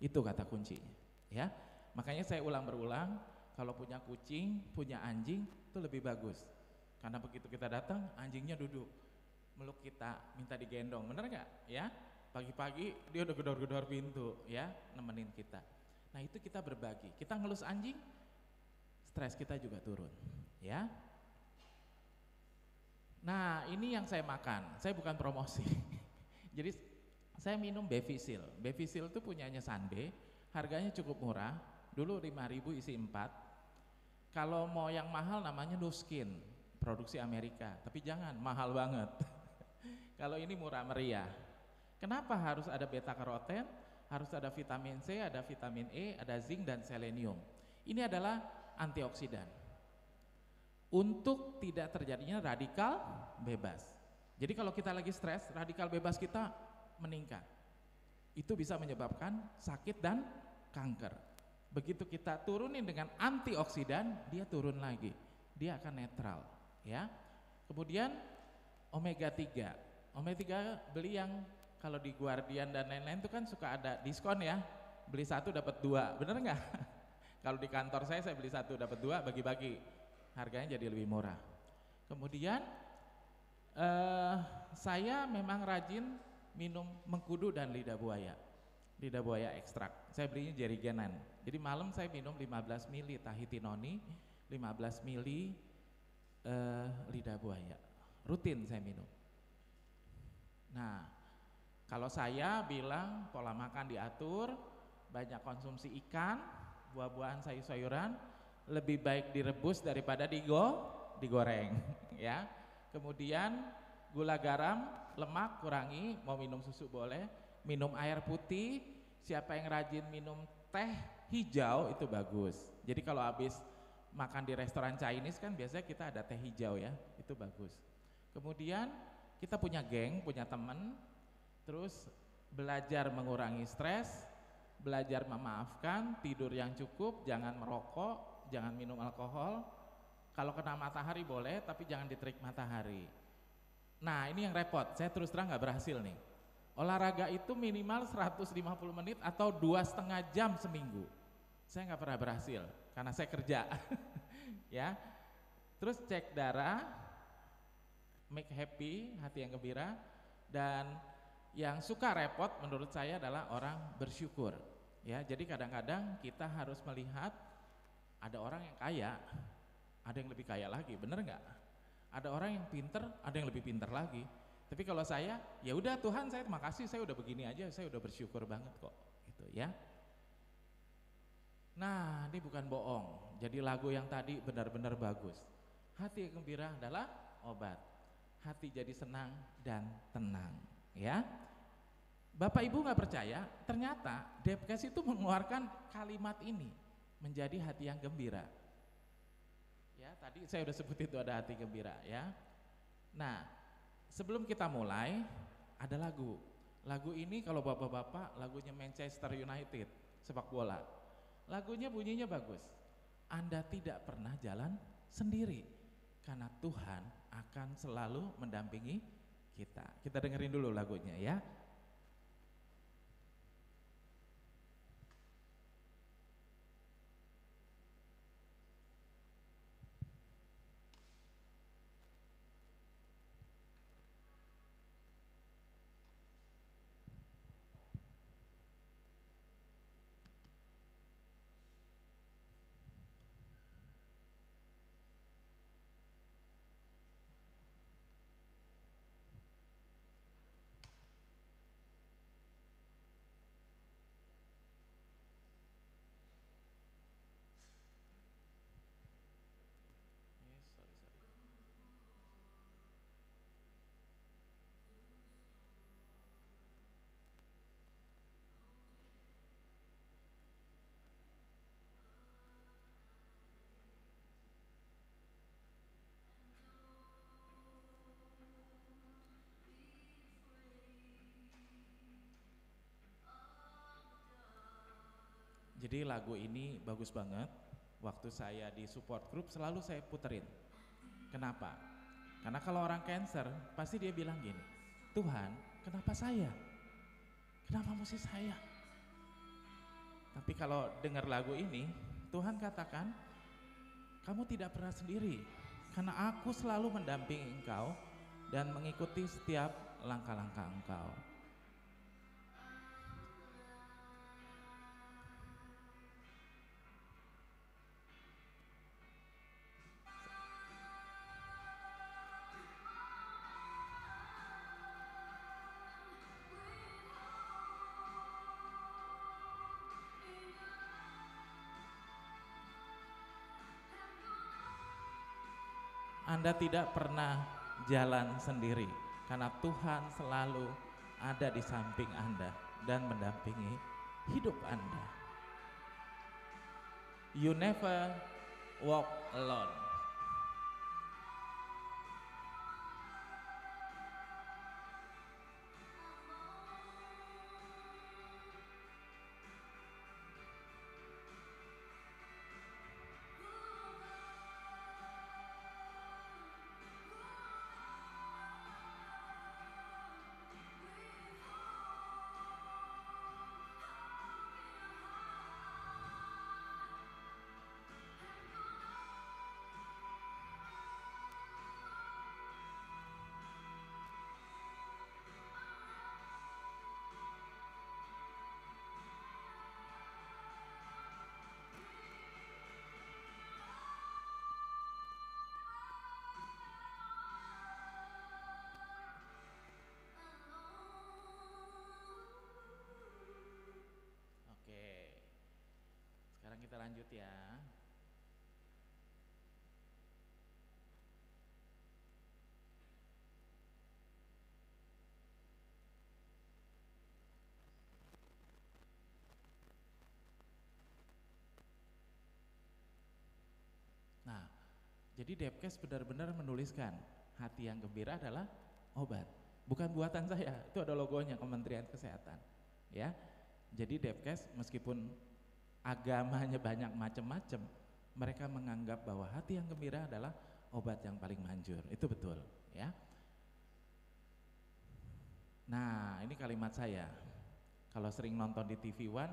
Itu kata kuncinya, ya. Makanya saya berulang, kalau punya kucing, punya anjing itu lebih bagus, karena begitu kita datang, anjingnya duduk meluk kita, minta digendong, bener gak? Ya, pagi-pagi dia udah gedor-gedor pintu, ya, nemenin kita. Nah itu kita berbagi, kita ngelus anjing, stres kita juga turun, ya. Nah ini yang saya makan, saya bukan promosi. Jadi saya minum Bevisil. Bevisil itu punyanya Sande, harganya cukup murah, dulu 5.000 isi 4. Kalau mau yang mahal namanya Nuskin, produksi Amerika, tapi jangan, mahal banget. Kalau ini murah meriah. Kenapa harus ada beta karoten? Harus ada vitamin C, ada vitamin E, ada zinc dan selenium. Ini adalah antioksidan untuk tidak terjadinya radikal bebas. Jadi kalau kita lagi stres, radikal bebas kita meningkat. Itu bisa menyebabkan sakit dan kanker. Begitu kita turunin dengan antioksidan, dia turun lagi, dia akan netral, ya. Kemudian omega 3. Omega 3 beli yang kalau di Guardian dan lain-lain itu kan suka ada diskon ya, beli 1 dapat 2, bener nggak? Kalau di kantor saya beli 1 dapat 2, bagi-bagi, harganya jadi lebih murah. Kemudian saya memang rajin minum mengkudu dan lidah buaya ekstrak. Saya belinya jerigenan. Jadi malam saya minum 15 ml Tahiti noni, 15 mili lidah buaya. Rutin saya minum. Nah, kalau saya bilang pola makan diatur, banyak konsumsi ikan, buah-buahan, sayur-sayuran, lebih baik direbus daripada digoreng ya. Kemudian gula, garam, lemak kurangi, mau minum susu boleh, minum air putih, siapa yang rajin minum teh hijau itu bagus. Jadi kalau habis makan di restoran Chinese kan biasanya kita ada teh hijau ya, itu bagus. Kemudian kita punya geng, punya teman, terus belajar mengurangi stres, belajar memaafkan, tidur yang cukup, jangan merokok, jangan minum alkohol. Kalau kena matahari boleh, tapi jangan diterik matahari. Nah ini yang repot, saya terus terang nggak berhasil nih. Olahraga itu minimal 150 menit atau 2,5 jam seminggu. Saya nggak pernah berhasil, karena saya kerja. Ya. Terus cek darah, make happy, hati yang gembira. Dan yang suka repot menurut saya adalah orang bersyukur. Ya, jadi kadang-kadang kita harus melihat ada orang yang kaya, ada yang lebih kaya lagi, bener nggak? Ada orang yang pinter, ada yang lebih pinter lagi. Tapi kalau saya, ya udah Tuhan, saya terima kasih, saya udah begini aja, saya udah bersyukur banget kok, gitu ya. Nah, ini bukan bohong. Jadi lagu yang tadi benar-benar bagus. Hati yang gembira adalah obat. Hati jadi senang dan tenang, ya. Bapak Ibu nggak percaya, ternyata Depkes itu mengeluarkan kalimat ini menjadi hati yang gembira. Ya, tadi saya udah sebut itu ada hati gembira, ya. Nah, sebelum kita mulai ada lagu. Lagu ini kalau bapak-bapak lagunya Manchester United sepak bola. Lagunya bunyinya bagus. Anda tidak pernah jalan sendiri karena Tuhan akan selalu mendampingi kita. Kita dengerin dulu lagunya ya. Jadi lagu ini bagus banget. Waktu saya di support group selalu saya puterin. Kenapa? Karena kalau orang cancer pasti dia bilang gini, Tuhan kenapa saya? Kenapa mesti saya? Tapi kalau dengar lagu ini, Tuhan katakan, kamu tidak pernah sendiri, karena aku selalu mendampingi engkau dan mengikuti setiap langkah-langkah engkau. Anda tidak pernah jalan sendiri karena Tuhan selalu ada di samping Anda dan mendampingi hidup Anda. You never walk alone. kita lanjut ya. Nah, jadi Depkes benar-benar menuliskan hati yang gembira adalah obat. Bukan buatan saya, itu ada logonya Kementerian Kesehatan. Ya, jadi Depkes meskipun agamanya banyak macam-macam, mereka menganggap bahwa hati yang gembira adalah obat yang paling manjur. Itu betul, ya. Nah, ini kalimat saya. Kalau sering nonton di TV One,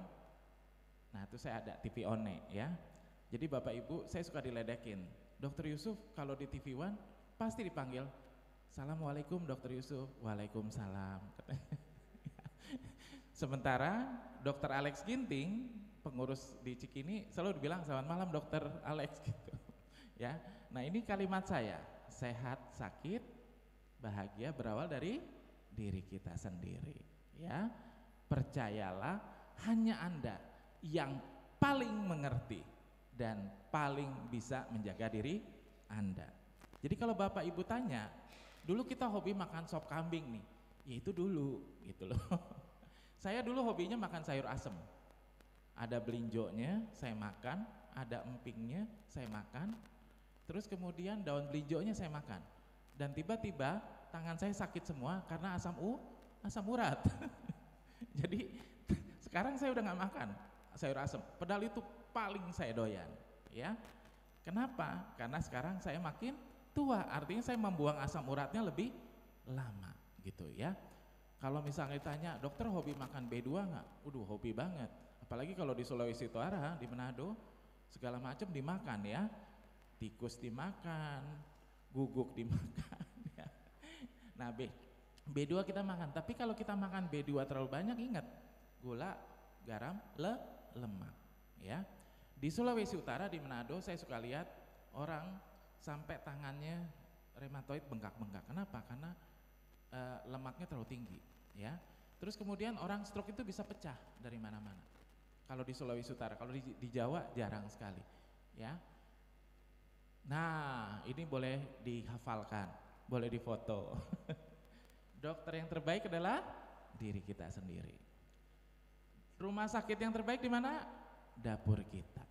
nah itu saya ada TV One ya. Jadi Bapak Ibu, saya suka diledekin. Dokter Yusuf kalau di TV One pasti dipanggil, Assalamualaikum Dokter Yusuf. Waalaikumsalam. Sementara Dokter Alex Ginting, pengurus di Cikini, selalu dibilang selamat malam Dokter Alex gitu. Ya, nah ini kalimat saya, sehat sakit bahagia berawal dari diri kita sendiri. Ya, percayalah hanya Anda yang paling mengerti dan paling bisa menjaga diri Anda. Jadi kalau Bapak Ibu tanya, dulu kita hobi makan sop kambing nih, ya itu dulu gitu loh. Saya dulu hobinya makan sayur asem. Ada belinjonya saya makan, ada empingnya saya makan, terus kemudian daun belinjonya saya makan. Dan tiba-tiba tangan saya sakit semua karena asam urat. Jadi sekarang saya udah nggak makan sayur asem, padahal itu paling saya doyan, ya. Kenapa? Karena sekarang saya makin tua, artinya saya membuang asam uratnya lebih lama, gitu ya. Kalau misalnya ditanya, dokter hobi makan B2 nggak? Udah hobi banget. Apalagi kalau di Sulawesi Utara, di Manado, segala macam dimakan ya. Tikus dimakan, guguk dimakan. Ya. Nah B2 kita makan, tapi kalau kita makan B2 terlalu banyak, ingat gula, garam, lemak. Ya, di Sulawesi Utara di Manado saya suka lihat orang sampai tangannya rheumatoid bengkak-bengkak. Kenapa? Karena lemaknya terlalu tinggi. Ya, terus kemudian orang stroke itu bisa pecah dari mana-mana. Kalau di Sulawesi Utara, kalau di Jawa jarang sekali. Ya, nah ini boleh dihafalkan, boleh difoto. Dokter yang terbaik adalah diri kita sendiri. Rumah sakit yang terbaik di mana? Dapur kita.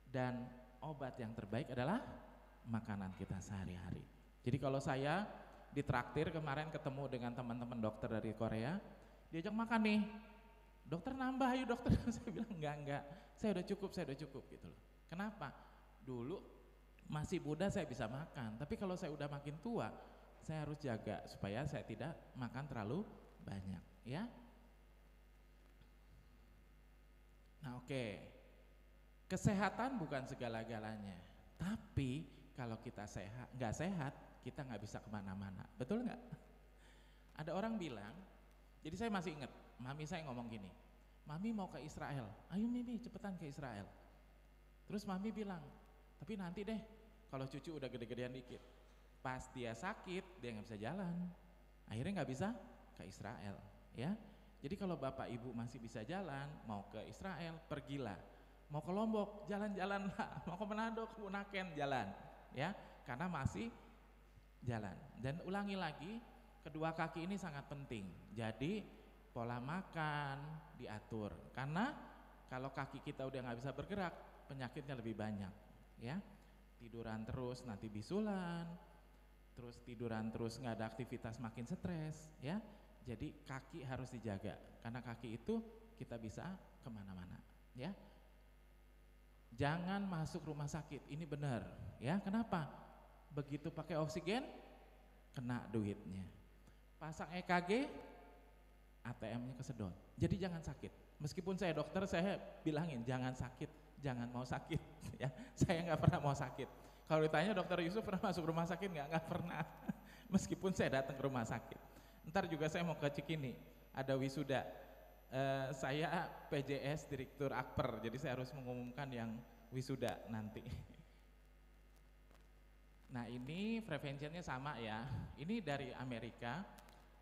Dan obat yang terbaik adalah makanan kita sehari-hari. Jadi kalau saya ditraktir kemarin ketemu dengan teman-teman dokter dari Korea, diajak makan nih, dokter nambah ayo dokter. Saya bilang enggak, saya udah cukup gitu loh. Kenapa? Dulu masih muda saya bisa makan, tapi kalau saya udah makin tua, saya harus jaga supaya saya tidak makan terlalu banyak, ya. Nah oke, kesehatan bukan segala-galanya, tapi kalau kita nggak sehat, kita nggak bisa kemana-mana, betul nggak? Ada orang bilang, jadi saya masih ingat, mami saya ngomong gini, mami mau ke Israel, ayo Mimi cepetan ke Israel. Terus mami bilang, tapi nanti deh, kalau cucu udah gede-gedean dikit. Pas dia sakit, dia nggak bisa jalan, akhirnya nggak bisa ke Israel, ya. Jadi kalau bapak ibu masih bisa jalan, mau ke Israel, pergilah. Mau ke Lombok, jalan-jalan lah. Mau ke Manado, ke Bunaken, jalan, ya. Karena masih jalan. Dan ulangi lagi, kedua kaki ini sangat penting. Jadi pola makan diatur. Karena kalau kaki kita udah nggak bisa bergerak, penyakitnya lebih banyak, ya. Tiduran terus nanti bisulan, terus tiduran terus nggak ada aktivitas makin stres, ya. Jadi kaki harus dijaga, karena kaki itu kita bisa kemana-mana, ya. Jangan masuk rumah sakit, ini benar, ya. Kenapa? Begitu pakai oksigen, kena duitnya. Pasang EKG, ATM-nya kesedot. Jadi jangan sakit. Meskipun saya dokter, saya bilangin jangan sakit, jangan mau sakit, ya. Saya nggak pernah mau sakit. Kalau ditanya dokter Yusuf pernah masuk rumah sakit nggak pernah. Meskipun saya datang ke rumah sakit. Ntar juga saya mau ke Cikini, ada wisuda. Saya PJS Direktur Akper, jadi saya harus mengumumkan yang wisuda nanti. Nah ini preventionnya sama ya, ini dari Amerika.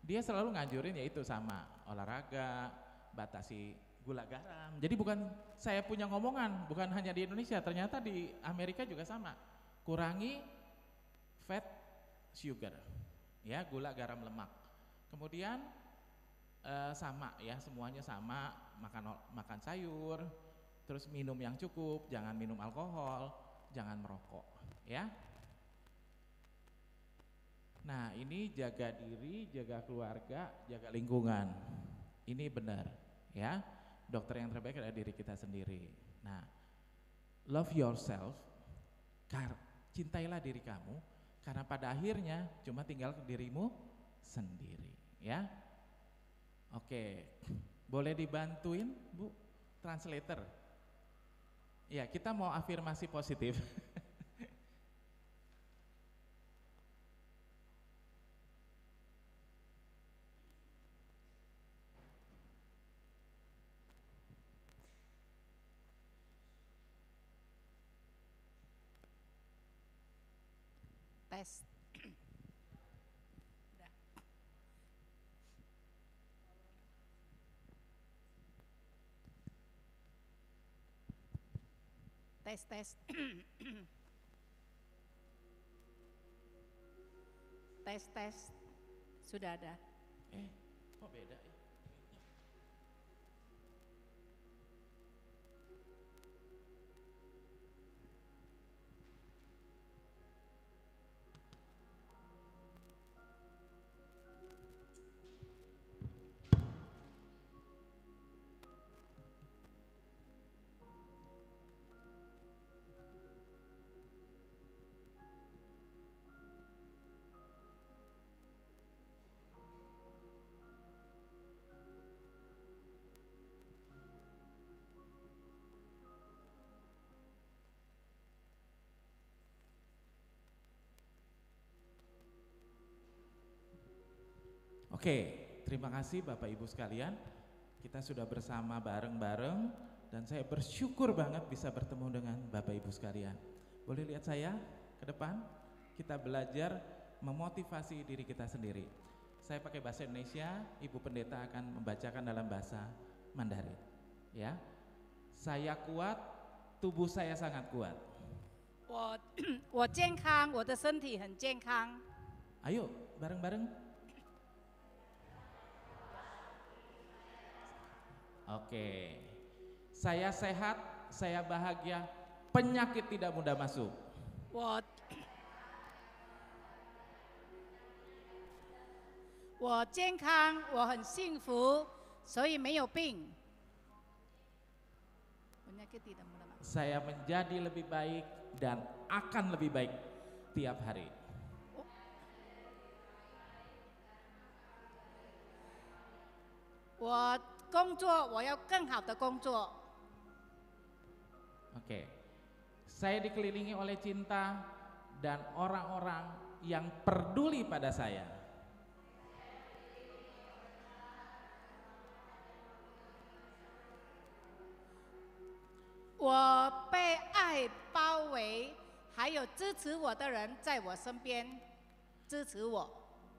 Dia selalu nganjurin yaitu sama, olahraga, batasi gula garam. Jadi bukan saya punya ngomongan, bukan hanya di Indonesia, ternyata di Amerika juga sama. Kurangi fat, sugar, ya, gula, garam, lemak. Kemudian sama ya, semuanya sama, makan sayur, terus minum yang cukup, jangan minum alkohol, jangan merokok, ya. Nah, ini jaga diri, jaga keluarga, jaga lingkungan. Ini benar, ya. Dokter yang terbaik adalah diri kita sendiri. Nah, love yourself, cintailah diri kamu, karena pada akhirnya cuma tinggal dirimu sendiri, ya. Oke, boleh dibantuin Bu, translator? Ya, kita mau afirmasi positif. Tes. Tes. Tes. Sudah ada. Kok beda ya? Oke, terima kasih Bapak Ibu sekalian. Kita sudah bersama bareng-bareng dan saya bersyukur banget bisa bertemu dengan Bapak Ibu sekalian. Boleh lihat saya ke depan? Kita belajar memotivasi diri kita sendiri. Saya pakai bahasa Indonesia, Ibu Pendeta akan membacakan dalam bahasa Mandarin. Ya, saya kuat, tubuh saya sangat kuat. 我健康，我的身体很健康。 Ayo, bareng-bareng. Oke, saya sehat, saya bahagia, penyakit tidak mudah masuk. 我健康，我很幸福，所以没有病。 Penyakit tidak mudah masuk. Saya menjadi lebih baik dan akan lebih baik tiap hari. 我工作，我要更好的工作。 Oke, saya dikelilingi oleh cinta dan orang-orang yang peduli pada saya. 我被爱包围，还有支持我的人在我身边，支持我。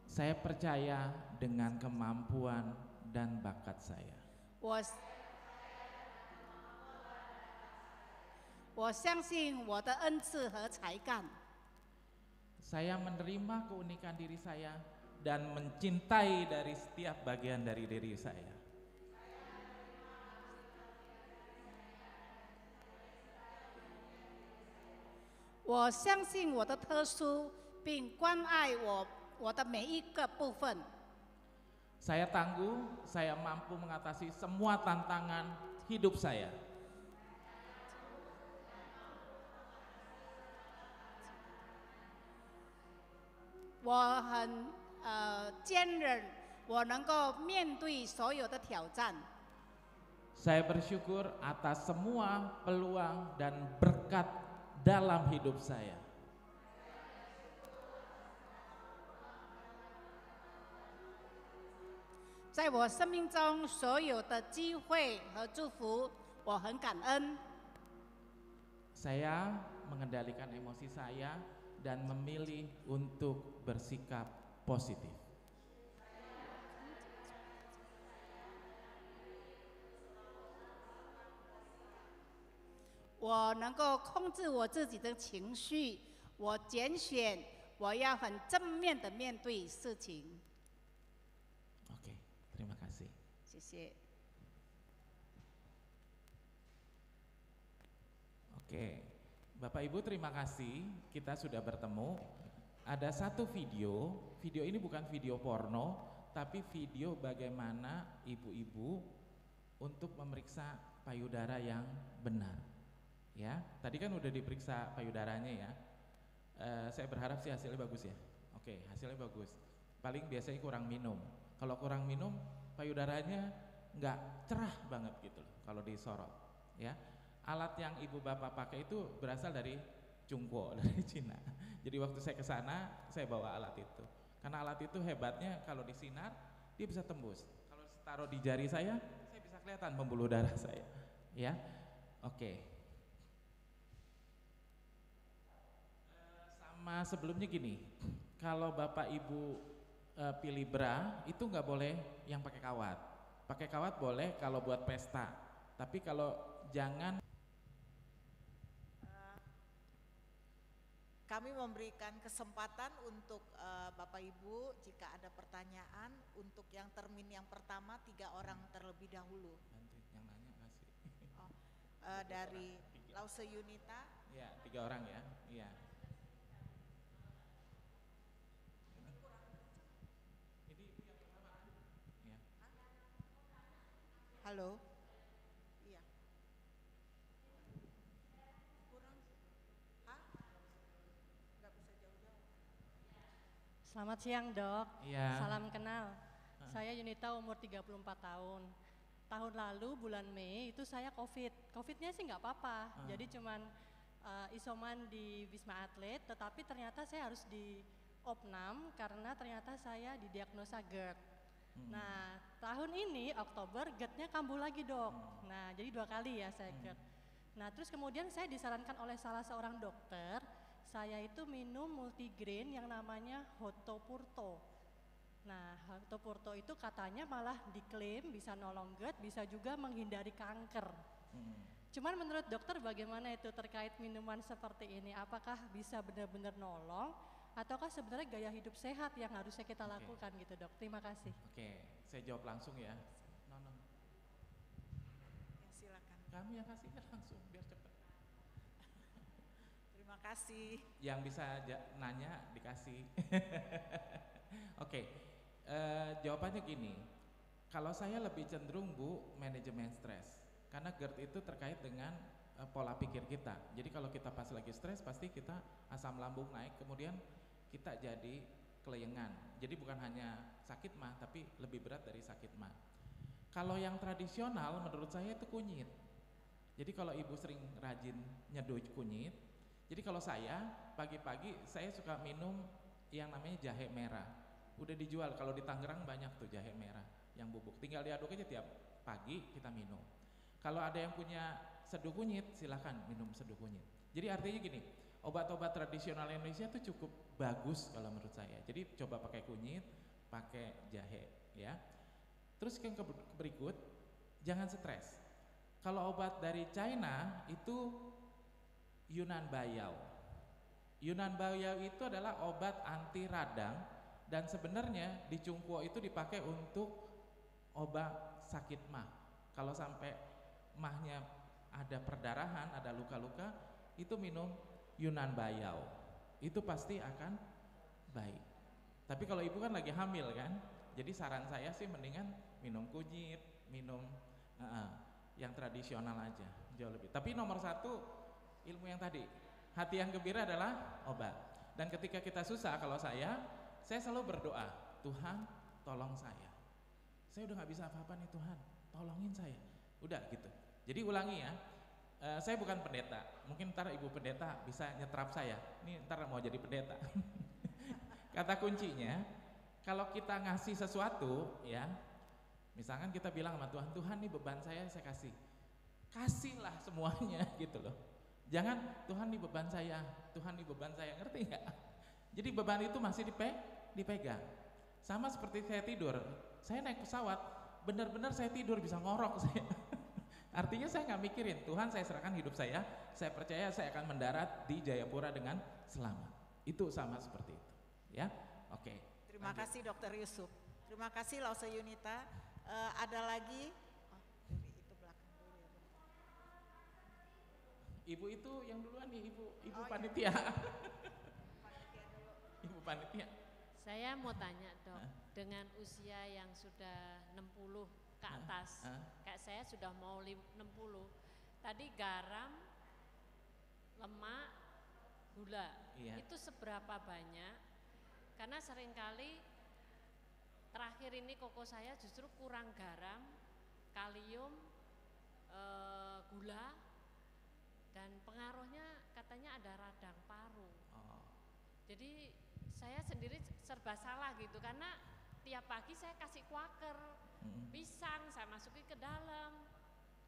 Saya percaya dengan kemampuan dan bakat saya. 我相信我的恩赐和才干。 Saya menerima keunikan diri saya dan mencintai dari setiap bagian dari diri saya. 我相信我的特殊，并关爱我的每一个部分。 Saya tangguh, saya mampu mengatasi semua tantangan hidup saya. 我很坚韧，我能够面对所有的挑战。 Saya bersyukur atas semua peluang dan berkat dalam hidup saya. 在我生命中所有的机会和祝福，我很感恩。 Saya mengendalikan emosi saya dan memilih untuk bersikap positif. 我能够控制我自己的情绪，我拣选我要很正面的面对事情。 Oke, terima kasih. 谢谢。 Oke, Bapak Ibu terima kasih, kita sudah bertemu. Ada satu video ini bukan video porno, tapi video bagaimana ibu-ibu untuk memeriksa payudara yang benar. Ya, tadi kan udah diperiksa payudaranya ya. Saya berharap sih hasilnya bagus ya. Oke, hasilnya bagus. Paling biasanya kurang minum. Kalau kurang minum, payudaranya nggak cerah banget gitu loh kalau disorot. Ya, alat yang ibu bapak pakai itu berasal dari Cungkuo, dari Cina. Jadi waktu saya ke sana, saya bawa alat itu. Karena alat itu hebatnya kalau disinar, dia bisa tembus. Kalau taruh di jari saya bisa kelihatan pembuluh darah saya. Ya, oke. Sama sebelumnya gini, kalau bapak ibu pilih bra itu nggak boleh yang pakai kawat. Pakai kawat boleh kalau buat pesta, tapi kalau jangan. Kami memberikan kesempatan untuk Bapak Ibu jika ada pertanyaan untuk yang termin yang pertama 3 orang terlebih dahulu. Nanti yang nanya kasih. Dari Lause Yunita. Ya, 3 orang ya. Iya. Ini ibu yang pertama kan? Iya. Halo. Iya. Kurang. Hah? Nggak bisa jauh-jauh. Selamat siang dok, Iya. salam kenal. Saya Yunita umur 34 tahun. Tahun lalu bulan Mei itu saya Covidnya sih nggak apa-apa, jadi cuman isoman di Wisma Atlet, tetapi ternyata saya harus di opnam karena ternyata saya didiagnosa GERD. Nah tahun ini Oktober GERD-nya kambuh lagi dok, nah jadi 2 kali ya saya GERD. Nah terus kemudian saya disarankan oleh salah seorang dokter, saya itu minum multigrain yang namanya Hotopurto. Nah, Hotopurto itu katanya malah diklaim bisa nolong GERD, bisa juga menghindari kanker. Cuman menurut dokter bagaimana itu terkait minuman seperti ini? Apakah bisa benar-benar nolong ataukah sebenarnya gaya hidup sehat yang harusnya kita lakukan gitu dok? Terima kasih. Oke, saya jawab langsung ya. Nonon. Ya, silakan. Kami yang kasihnya langsung biar cepat. Terima kasih. Yang bisa nanya dikasih. Oke, jawabannya gini. Kalau saya lebih cenderung Bu manajemen stres, karena GERD itu terkait dengan pola pikir kita. Jadi kalau kita pas lagi stres pasti kita asam lambung naik, kemudian kita jadi keleyengan. Jadi bukan hanya sakit mah, tapi lebih berat dari sakit mah. Kalau yang tradisional menurut saya itu kunyit. Jadi kalau ibu sering rajin nyeduh kunyit, jadi kalau saya pagi-pagi saya suka minum yang namanya jahe merah. Udah dijual, kalau di Tangerang banyak tuh jahe merah yang bubuk. Tinggal diaduk aja tiap pagi kita minum. Kalau ada yang punya seduh kunyit, silahkan minum seduh kunyit. Jadi artinya gini, obat-obat tradisional Indonesia tuh cukup bagus kalau menurut saya. Jadi coba pakai kunyit, pakai jahe ya. Terus yang berikut, jangan stres. Kalau obat dari China itu Yunan Bayao. Yunan Bayao itu adalah obat anti radang dan sebenarnya di Cungkuo itu dipakai untuk obat sakit mah. Kalau sampai mahnya ada perdarahan, ada luka-luka, itu minum Yunan Bayao. Itu pasti akan baik. Tapi kalau ibu kan lagi hamil kan, jadi saran saya sih mendingan minum kunyit, minum yang tradisional aja, jauh lebih. Tapi nomor 1 ilmu yang tadi, hati yang gembira adalah obat. Dan ketika kita susah, kalau saya selalu berdoa, Tuhan tolong saya udah gak bisa apa-apa nih Tuhan, tolongin saya, udah gitu. Jadi ulangi ya, saya bukan pendeta, mungkin ntar ibu pendeta bisa nyetrap saya, nih ntar mau jadi pendeta. Kata kuncinya, kalau kita ngasih sesuatu ya, misalkan kita bilang sama Tuhan, Tuhan nih beban saya kasihlah semuanya gitu loh. Jangan Tuhan nih beban saya, ngerti nggak? Jadi beban itu masih dipegang. Sama seperti saya tidur, saya naik pesawat, benar-benar saya tidur bisa ngorok saya. Artinya saya nggak mikirin, Tuhan saya serahkan hidup saya percaya saya akan mendarat di Jayapura dengan selamat. Itu sama seperti itu, ya. Oke. Terima kasih Dokter Yusuf. Terima kasih Lause Yunita. Ada lagi? Oh, itu belakang dulu ya. Ibu itu yang duluan nih, ibu Oh, panitia. iya. Ibu panitia. Saya mau tanya dok, dengan usia yang sudah 60 ke atas, kayak saya sudah mau 60, tadi garam, lemak, gula, Iya. itu seberapa banyak? Karena seringkali terakhir ini koko saya justru kurang garam, kalium, gula, dan pengaruhnya katanya ada radang paru. Oh. Jadi saya sendiri serba salah gitu, karena tiap pagi saya kasih kuaker, pisang saya masukin ke dalam,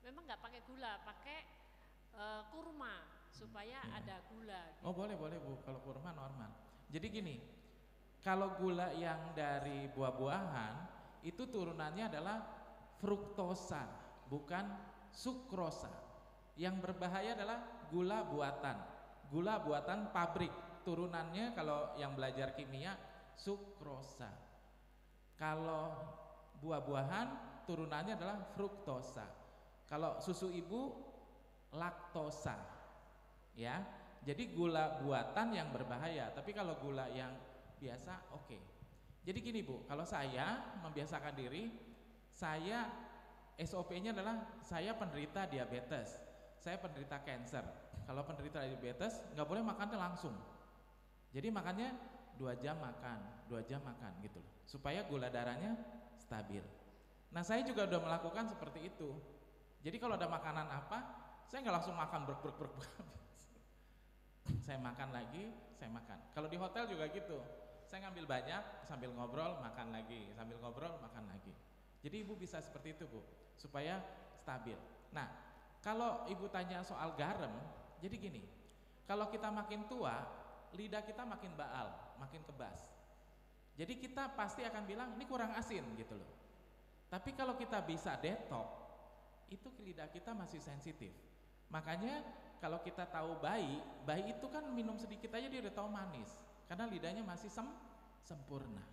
memang nggak pakai gula, pakai kurma supaya ada gula. Gitu. Oh boleh Bu, kalau kurma normal. Jadi gini, kalau gula yang dari buah-buahan itu turunannya adalah fruktosa, bukan sukrosa. Yang berbahaya adalah gula buatan pabrik. Turunannya kalau yang belajar kimia sukrosa. Kalau buah-buahan turunannya adalah fruktosa. Kalau susu ibu laktosa. Ya. Jadi gula buatan yang berbahaya, tapi kalau gula yang biasa oke. Jadi gini Bu, kalau saya membiasakan diri, saya SOP-nya adalah saya penderita diabetes, saya penderita cancer. Kalau penderita diabetes nggak boleh makannya langsung. Jadi makannya 2 jam makan gitu loh, supaya gula darahnya stabil. Nah saya juga udah melakukan seperti itu. Jadi kalau ada makanan apa, saya nggak langsung makan brek. Saya makan lagi, saya makan. Kalau di hotel juga gitu, saya ngambil banyak sambil ngobrol makan lagi, sambil ngobrol makan lagi. Jadi ibu bisa seperti itu Bu, supaya stabil. Nah kalau ibu tanya soal garam, jadi gini, kalau kita makin tua, lidah kita makin baal, makin kebas. Jadi kita pasti akan bilang ini kurang asin gitu loh. Tapi kalau kita bisa detox, itu lidah kita masih sensitif. Makanya kalau kita tahu bayi itu kan minum sedikit aja dia udah tahu manis, karena lidahnya masih sempurna.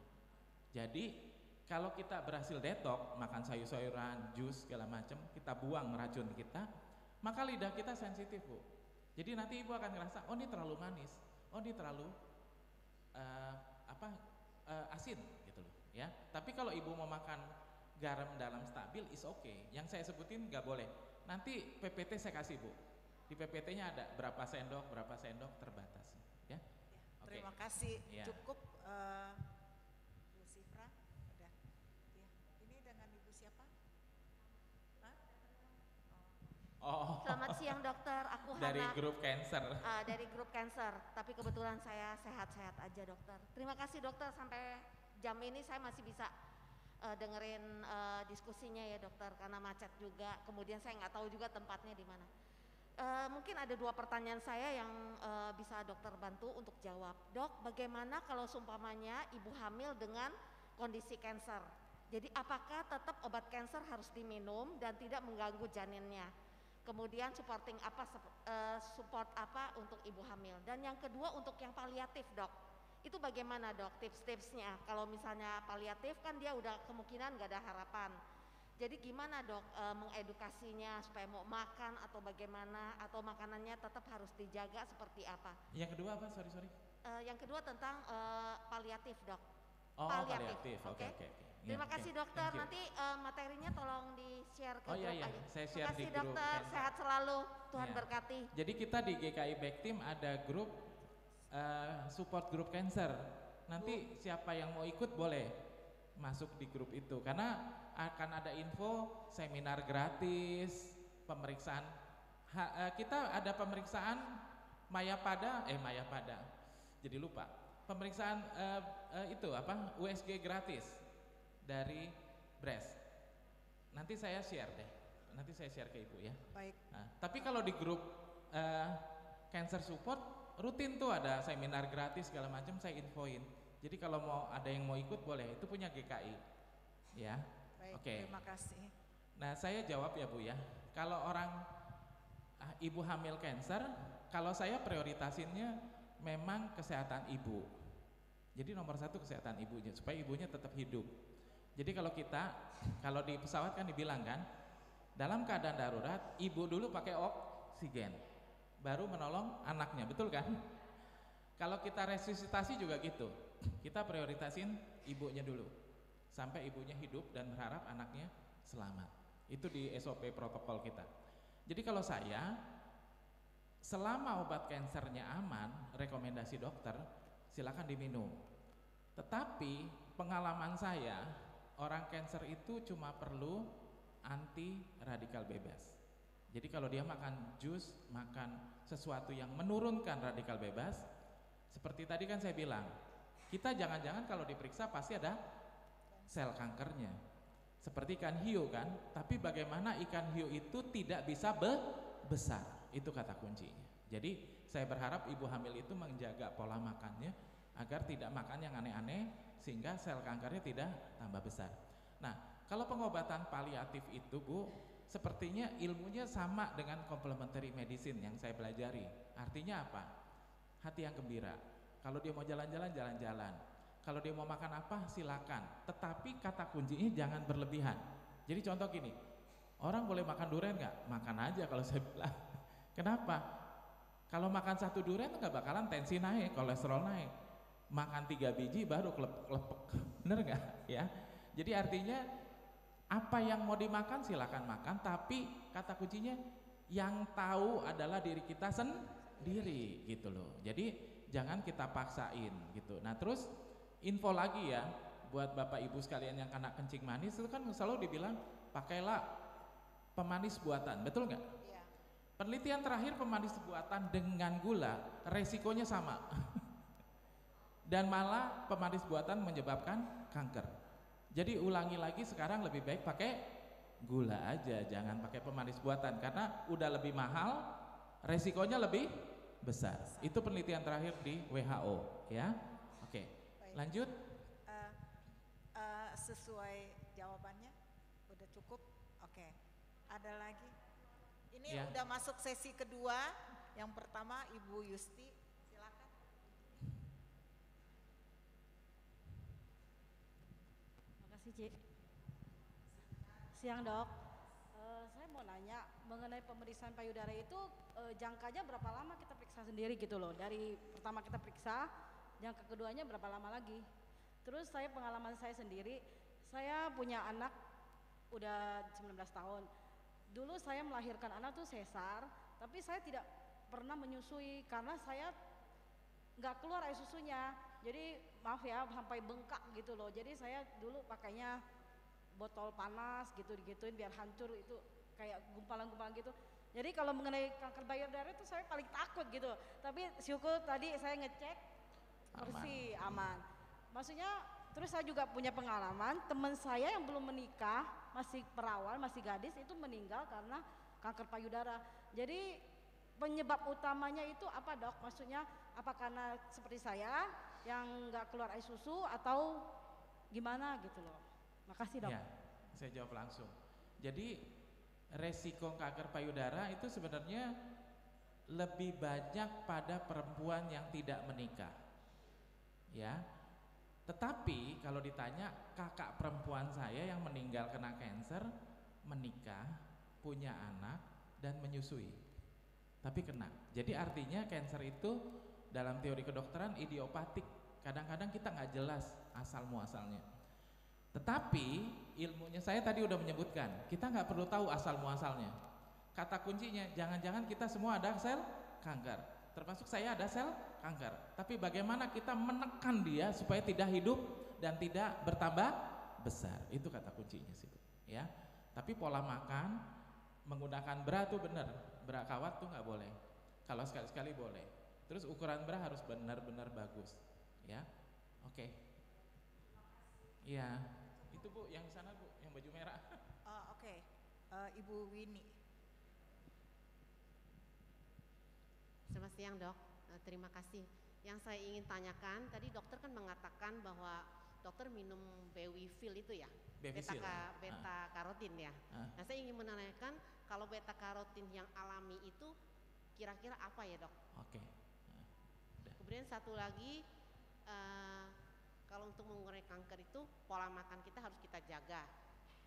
Jadi kalau kita berhasil detox, makan sayur-sayuran, jus segala macam, kita buang racun kita, maka lidah kita sensitif Bu. Jadi nanti ibu akan ngerasa, oh ini terlalu manis, oh ini terlalu asin gitu loh ya. Tapi kalau ibu mau makan garam dalam stabil is okay. Yang saya sebutin nggak boleh. Nanti PPT saya kasih Bu. Di PPT-nya ada berapa sendok terbatas ya. Okay. Terima kasih. Ya. Cukup Bu Sifra udah. Ya. Ini dengan Ibu siapa? Hah? Oh. Selamat siang dokter, aku Dari Hana. grup cancer. Dari grup cancer, tapi kebetulan saya sehat-sehat aja dokter. Terima kasih dokter, sampai jam ini saya masih bisa dengerin diskusinya ya dokter, karena macet juga. Kemudian saya nggak tahu juga tempatnya di mana. Mungkin ada 2 pertanyaan saya yang bisa dokter bantu untuk jawab. Dok, bagaimana kalau seumpamanya ibu hamil dengan kondisi cancer? Jadi apakah tetap obat cancer harus diminum dan tidak mengganggu janinnya? Kemudian support apa untuk ibu hamil? Dan yang kedua untuk yang paliatif dok, itu bagaimana dok tips-tipsnya? Kalau misalnya paliatif kan dia udah kemungkinan gak ada harapan. Jadi gimana dok mengedukasinya supaya mau makan atau bagaimana, atau makanannya tetap harus dijaga seperti apa? Yang kedua apa? Sorry. Yang kedua tentang paliatif dok. Oh paliatif. Oke. Terima kasih dokter. Thank you. Nanti materinya tolong di-share ke Oh grup iya, aja. saya Terima share kasih di grup dokter, cancer. sehat selalu. Tuhan Iya. berkati. Jadi kita di GKI Backteam ada grup support grup cancer. Nanti siapa yang mau ikut boleh masuk di grup itu, karena akan ada info seminar gratis, pemeriksaan. Kita ada pemeriksaan Mayapada, jadi lupa. Pemeriksaan USG gratis dari breast. Nanti saya share ke ibu ya. Baik. Nah, tapi kalau di grup cancer support rutin tuh ada seminar gratis segala macam saya infoin. Jadi kalau ada yang mau ikut boleh, itu punya GKI. Ya. Baik, Oke. terima kasih. Nah, saya jawab ya Bu ya. Kalau orang ibu hamil kanker, kalau saya prioritasinnya memang kesehatan ibu. Jadi nomor satu kesehatan ibunya, supaya ibunya tetap hidup. Jadi kalau di pesawat kan dibilang kan, dalam keadaan darurat, ibu dulu pakai oksigen, baru menolong anaknya, betul kan? Kalau kita resusitasi juga gitu, kita prioritasin ibunya dulu, sampai ibunya hidup dan berharap anaknya selamat. Itu di SOP protokol kita. Jadi kalau saya, selama obat kankernya aman, rekomendasi dokter, silakan diminum. Tetapi pengalaman saya, orang kanker itu cuma perlu anti radikal bebas. Jadi kalau dia makan jus, makan sesuatu yang menurunkan radikal bebas, seperti tadi kan saya bilang, kita jangan-jangan kalau diperiksa pasti ada sel kankernya. Seperti ikan hiu kan, tapi bagaimana ikan hiu itu tidak bisa besar, itu kata kuncinya. Jadi saya berharap ibu hamil itu menjaga pola makannya agar tidak makan yang aneh-aneh sehingga sel kankernya tidak tambah besar. Nah, kalau pengobatan paliatif itu Bu, sepertinya ilmunya sama dengan complementary medicine yang saya pelajari. Artinya apa? Hati yang gembira. Kalau dia mau jalan-jalan, jalan-jalan. Kalau dia mau makan apa, silakan. Tetapi kata kuncinya jangan berlebihan. Jadi contoh gini, orang boleh makan durian nggak? Makan aja kalau saya bilang. Kenapa? Kalau makan 1 durian nggak bakalan tensi naik, kolesterol naik. Makan 3 biji baru kelepek. Bener nggak? Ya. Jadi artinya apa yang mau dimakan silakan makan, tapi kata kuncinya yang tahu adalah diri kita sendiri gitu loh. Jadi jangan kita paksain gitu. Nah terus info lagi ya buat bapak ibu sekalian yang kena kencing manis, itu kan selalu dibilang pakailah pemanis buatan, betul nggak? Iya. Penelitian terakhir pemanis buatan dengan gula resikonya sama dan malah pemanis buatan menyebabkan kanker. Jadi ulangi lagi, sekarang lebih baik pakai gula aja, jangan pakai pemanis buatan karena udah lebih mahal, resikonya lebih besar. Itu penelitian terakhir di WHO ya. Oke. Lanjut. Sesuai jawabannya udah cukup. Oke. Ada lagi? Ini Ya. udah masuk sesi kedua. Yang pertama Ibu Yusti, silakan. Makasih Cik. Siang Dok. Saya mau nanya mengenai pemeriksaan payudara itu jangkanya berapa lama kita periksa sendiri gitu loh. Dari pertama kita periksa, jangka keduanya berapa lama lagi. Terus pengalaman saya sendiri, saya punya anak udah 19 tahun. Dulu saya melahirkan anak tuh sesar, tapi saya tidak pernah menyusui karena saya nggak keluar air susunya. Jadi maaf ya, sampai bengkak gitu loh. Jadi saya dulu pakainya botol panas gitu-gituin biar hancur, itu kayak gumpalan-gumpalan gitu. Jadi kalau mengenai kanker payudara itu saya paling takut gitu. Tapi syukur tadi saya ngecek bersih, aman. Maksudnya terus saya juga punya pengalaman, teman saya yang belum menikah, masih perawan, masih gadis, itu meninggal karena kanker payudara. Jadi penyebab utamanya itu apa Dok? Maksudnya apa karena seperti saya yang nggak keluar air susu atau gimana gitu loh. Makasih Dok. Ya, saya jawab langsung. Jadi resiko kanker payudara itu sebenarnya lebih banyak pada perempuan yang tidak menikah. Ya. Tetapi kalau ditanya kakak perempuan saya yang meninggal kena kanker, menikah, punya anak dan menyusui, tapi kena. Jadi artinya kanker itu dalam teori kedokteran idiopatik. Kadang-kadang kita nggak jelas asal muasalnya. Tetapi ilmunya saya tadi udah menyebutkan, kita nggak perlu tahu asal muasalnya. Kata kuncinya, jangan-jangan kita semua ada sel kanker. Termasuk saya ada sel kanker, tapi bagaimana kita menekan dia supaya tidak hidup dan tidak bertambah besar, itu kata kuncinya sih ya. Tapi pola makan menggunakan bra tuh bener, bra kawat tuh nggak boleh, kalau sekali-sekali boleh. Terus ukuran bra harus benar-benar bagus ya. Oke. Iya, itu Bu yang di sana Bu, yang baju merah. Oke. Ibu Winnie. Selamat siang Dok, terima kasih. Yang saya ingin tanyakan, tadi dokter kan mengatakan bahwa dokter minum Bewifil itu ya, Bewifil. beta karotin ya. Nah saya ingin menanyakan kalau beta karotin yang alami itu kira-kira apa ya dok? Oke. Kemudian satu lagi, kalau untuk mengurangi kanker itu pola makan kita harus kita jaga.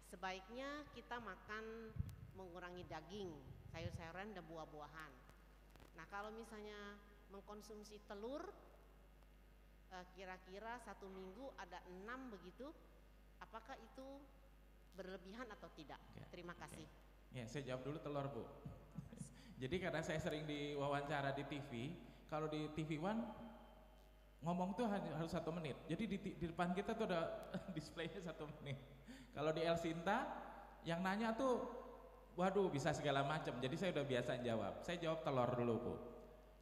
Sebaiknya kita makan mengurangi daging, sayur-sayuran dan buah-buahan. Nah kalau misalnya mengkonsumsi telur, kira-kira 1 minggu ada 6 begitu, apakah itu berlebihan atau tidak? Terima kasih. Ya, saya jawab dulu telur Bu. Jadi karena saya sering diwawancara di TV, kalau di TV One ngomong tuh harus 1 menit. Jadi di depan kita tuh ada displaynya 1 menit. Kalau di El Sinta yang nanya tuh, waduh bisa segala macam. Jadi saya udah biasa jawab. Saya jawab telur dulu Bu.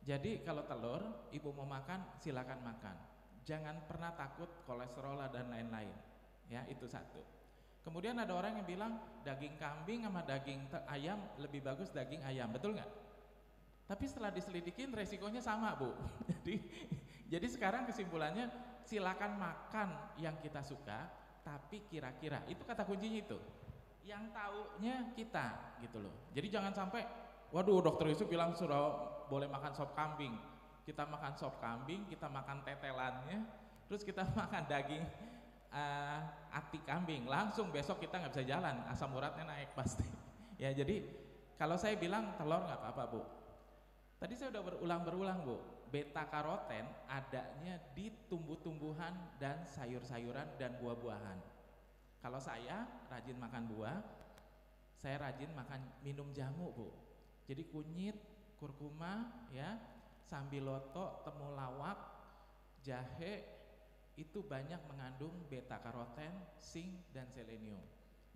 Jadi kalau telur, ibu mau makan silakan makan. Jangan pernah takut kolesterol dan lain-lain. Ya itu 1. Kemudian ada orang yang bilang daging kambing sama daging ayam lebih bagus daging ayam, betul nggak? Tapi setelah diselidikin resikonya sama Bu. jadi sekarang kesimpulannya silakan makan yang kita suka, tapi kira-kira itu kata kuncinya itu. Yang taunya kita gitu loh. Jadi jangan sampai, waduh dokter Yusuf bilang sudah boleh makan sop kambing. Kita makan sop kambing, kita makan tetelannya, terus kita makan daging ati kambing, langsung besok kita nggak bisa jalan, asam uratnya naik pasti. Ya jadi kalau saya bilang telur nggak apa-apa Bu. Tadi saya udah berulang-berulang Bu, beta karoten adanya di tumbuh-tumbuhan dan sayur-sayuran dan buah-buahan. Kalau saya rajin makan buah, saya rajin minum jamu Bu. Jadi kunyit, kurkuma, ya, sambiloto, temulawak, jahe itu banyak mengandung beta karoten, zinc dan selenium.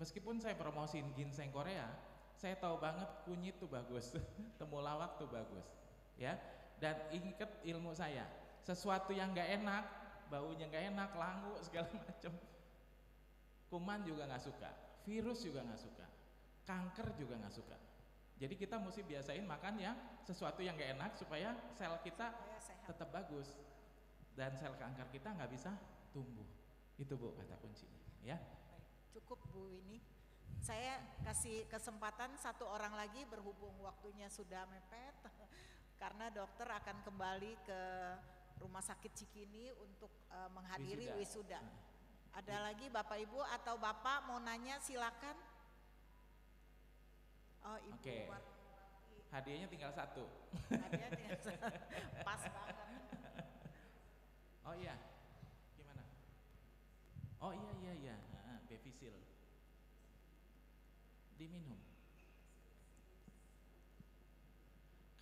Meskipun saya promosiin ginseng Korea, saya tahu banget kunyit tuh bagus, temulawak tuh bagus, ya. Dan ingat ilmu saya, sesuatu yang nggak enak, baunya nggak enak, langu segala macam, kuman juga nggak suka, virus juga nggak suka, kanker juga nggak suka. Jadi kita mesti biasain makan yang sesuatu yang nggak enak supaya sel kita tetap bagus dan sel kanker kita nggak bisa tumbuh. Itu Bu kata kuncinya, ya. Cukup Bu ini. Saya kasih kesempatan 1 orang lagi berhubung waktunya sudah mepet, karena dokter akan kembali ke Rumah Sakit Cikini untuk menghadiri wisuda. Ada lagi Bapak Ibu atau Bapak mau nanya silakan. Oh Ibu. Oke. Hadiahnya tinggal 1. Hadiahnya tinggal 1. Pas banget. Oh iya, gimana? Oh iya, Bevisil. Diminum.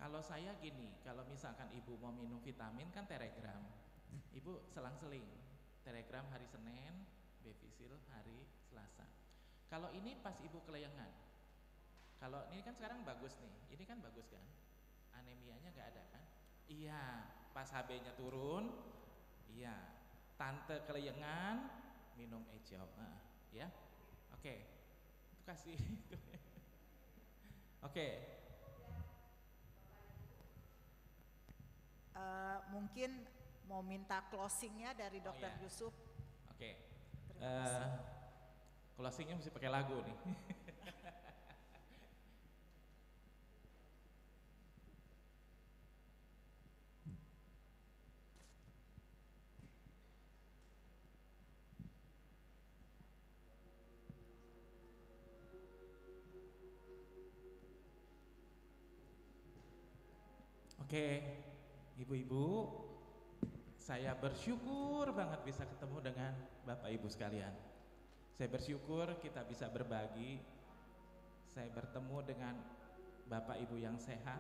Kalau saya gini, kalau misalkan ibu mau minum vitamin kan telegram, ibu selang-seling. Telegram hari Senin, Bevisil hari Selasa. Kalau ini pas ibu kelayangan. Kalau ini kan sekarang bagus nih, ini kan bagus kan? Anemianya nggak ada kan? Iya, pas HB-nya turun. Iya, tante kelayangan minum ejau, ya, oke, itu kasih. Oke. Mungkin mau minta closingnya dari Dokter Yusuf. Oke. Closingnya mesti pakai lagu nih. Oke, ibu-ibu, saya bersyukur banget bisa ketemu dengan Bapak Ibu sekalian. Saya bersyukur kita bisa berbagi. Saya bertemu dengan Bapak Ibu yang sehat.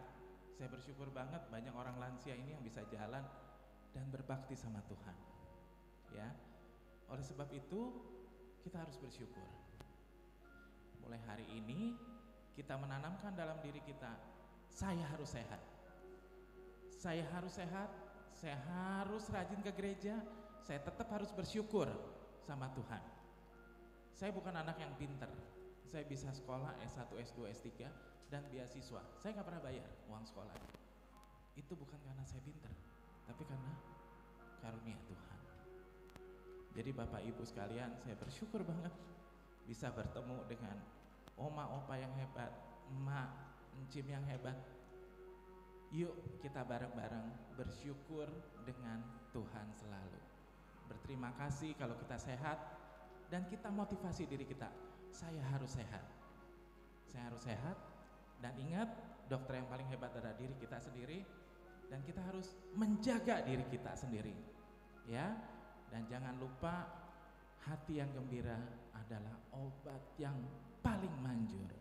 Saya bersyukur banget banyak orang lansia ini yang bisa jalan dan berbakti sama Tuhan. Ya, oleh sebab itu kita harus bersyukur. Mulai hari ini kita menanamkan dalam diri kita, saya harus sehat. Saya harus sehat, saya harus rajin ke gereja, saya tetap harus bersyukur sama Tuhan. Saya bukan anak yang pinter, saya bisa sekolah S1, S2, S3 dan beasiswa. Saya nggak pernah bayar uang sekolah. Itu bukan karena saya pinter, tapi karena karunia Tuhan. Jadi Bapak Ibu sekalian, saya bersyukur banget bisa bertemu dengan oma opa yang hebat, emak, encim yang hebat. Yuk kita bareng-bareng bersyukur dengan Tuhan selalu. Berterima kasih kalau kita sehat dan kita motivasi diri kita. Saya harus sehat. Saya harus sehat dan ingat dokter yang paling hebat adalah diri kita sendiri dan kita harus menjaga diri kita sendiri. Ya. Dan jangan lupa hati yang gembira adalah obat yang paling manjur.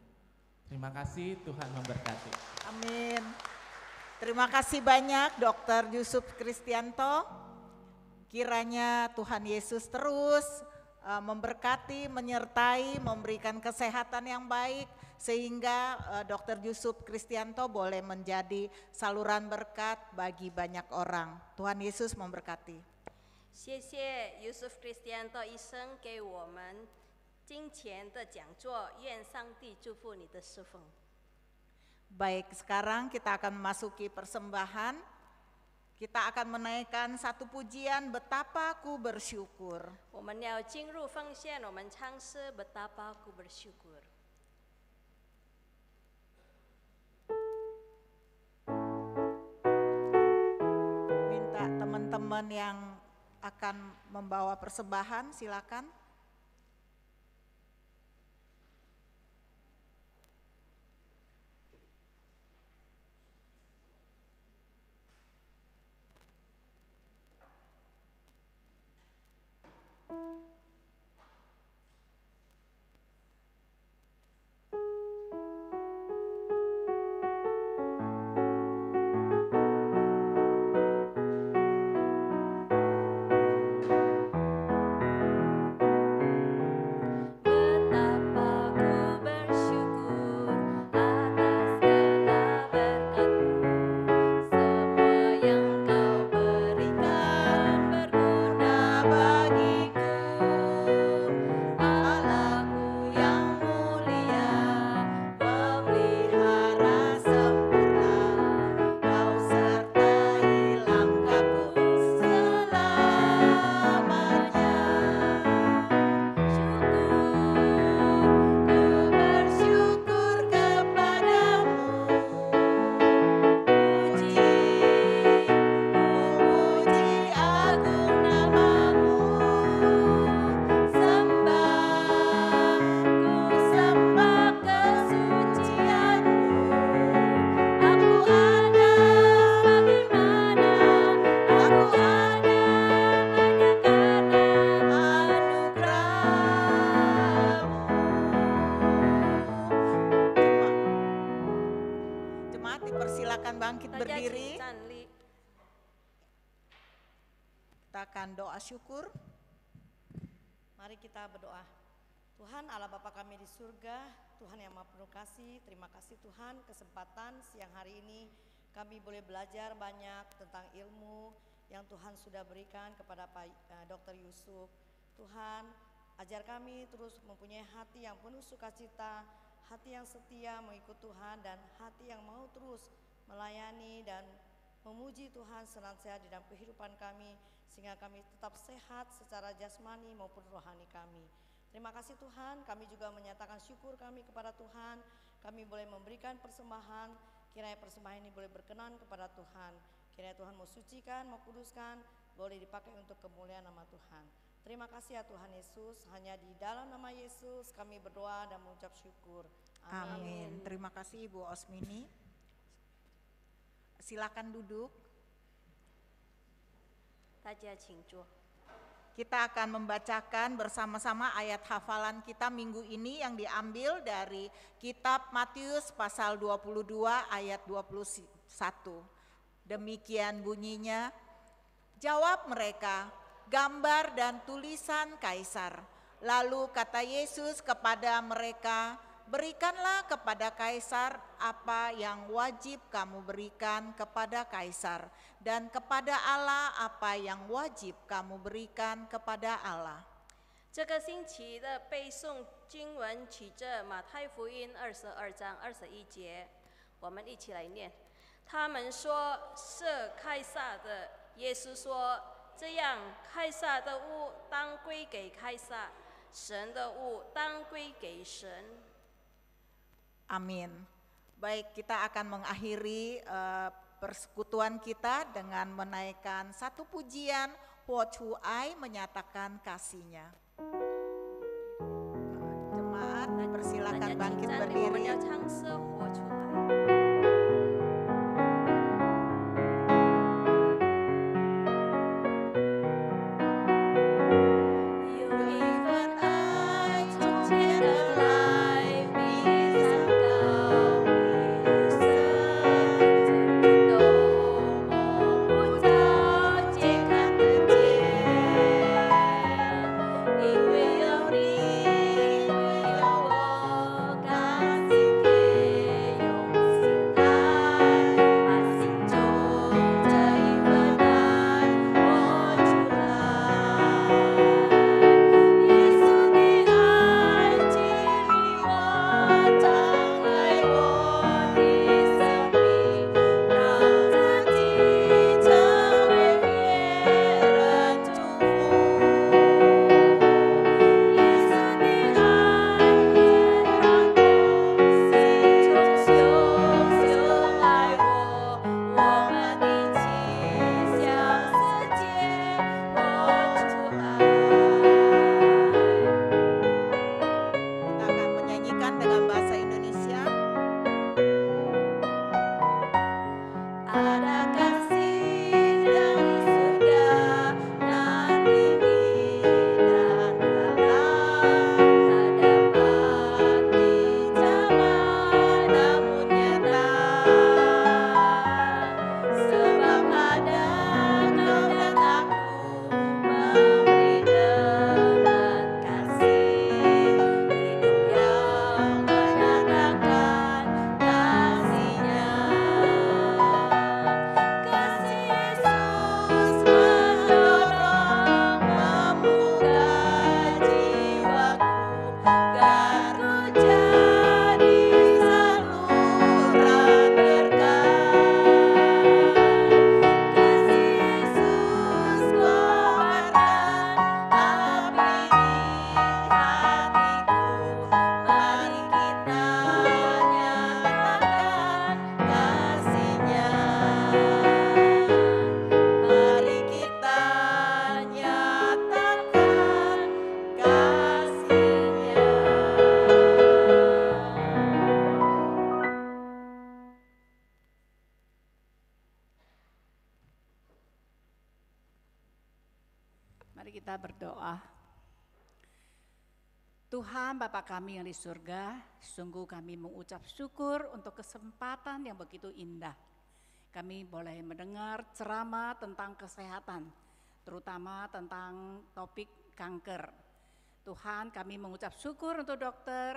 Terima kasih, Tuhan memberkati. Amin. Terima kasih banyak Dr. Yusuf Kristianto. Kiranya Tuhan Yesus terus memberkati, menyertai, memberikan kesehatan yang baik sehingga Dr. Yusuf Kristianto boleh menjadi saluran berkat bagi banyak orang. Tuhan Yesus memberkati. 谢谢 Yusuf Kristianto 医生给我们金钱的讲座，愿上帝祝福你的侍奉。 Baik, sekarang kita akan memasuki persembahan. Kita akan menaikkan satu pujian, Betapa Ku Bersyukur. 我们要进入奉献，我们唱诗 Betapa Ku Bersyukur。 Minta teman-teman yang akan membawa persembahan, silakan. Dipersilakan bangkit berdiri. Kita akan doa syukur. Mari kita berdoa. Tuhan Allah Bapa kami di surga, Tuhan yang Maha Penuh Kasih, terima kasih Tuhan kesempatan siang hari ini kami boleh belajar banyak tentang ilmu yang Tuhan sudah berikan kepada Pak Dr. Yusuf. Tuhan, ajar kami terus mempunyai hati yang penuh sukacita, hati yang setia mengikut Tuhan dan hati yang mau terus melayani dan memuji Tuhan senantiasa di dalam kehidupan kami sehingga kami tetap sehat secara jasmani maupun rohani kami. Terima kasih Tuhan, kami juga menyatakan syukur kami kepada Tuhan. Kami boleh memberikan persembahan, kiranya persembahan ini boleh berkenan kepada Tuhan. Kiranya Tuhan mau sucikan, mau kuduskan, boleh dipakai untuk kemuliaan nama Tuhan. Terima kasih ya Tuhan Yesus, hanya di dalam nama Yesus kami berdoa dan mengucap syukur. Amin. Terima kasih Ibu Osmini. Silakan duduk. Kita akan membacakan bersama-sama ayat hafalan kita minggu ini yang diambil dari kitab Matius pasal 22 ayat 21. Demikian bunyinya, jawab mereka, gambar dan tulisan Kaisar. Lalu kata Yesus kepada mereka, berikanlah kepada Kaisar apa yang wajib kamu berikan kepada Kaisar, dan kepada Allah apa yang wajib kamu berikan kepada Allah. 这个星期的背诵经文取自马太福音22章21节，我们一起来念。他们说是凯撒的，耶稣说这样凯撒的物当归给凯撒，神的物当归给神。 Amin. Baik, kita akan mengakhiri persekutuan kita dengan menaikkan satu pujian, Wo Chu Ai menyatakan kasihnya. Jemaat dipersilakan bangkit berdiri. Mari kita berdoa. Tuhan Bapa kami yang di surga, sungguh kami mengucap syukur untuk kesempatan yang begitu indah. Kami boleh mendengar ceramah tentang kesehatan, terutama tentang topik kanker. Tuhan, kami mengucap syukur untuk Dokter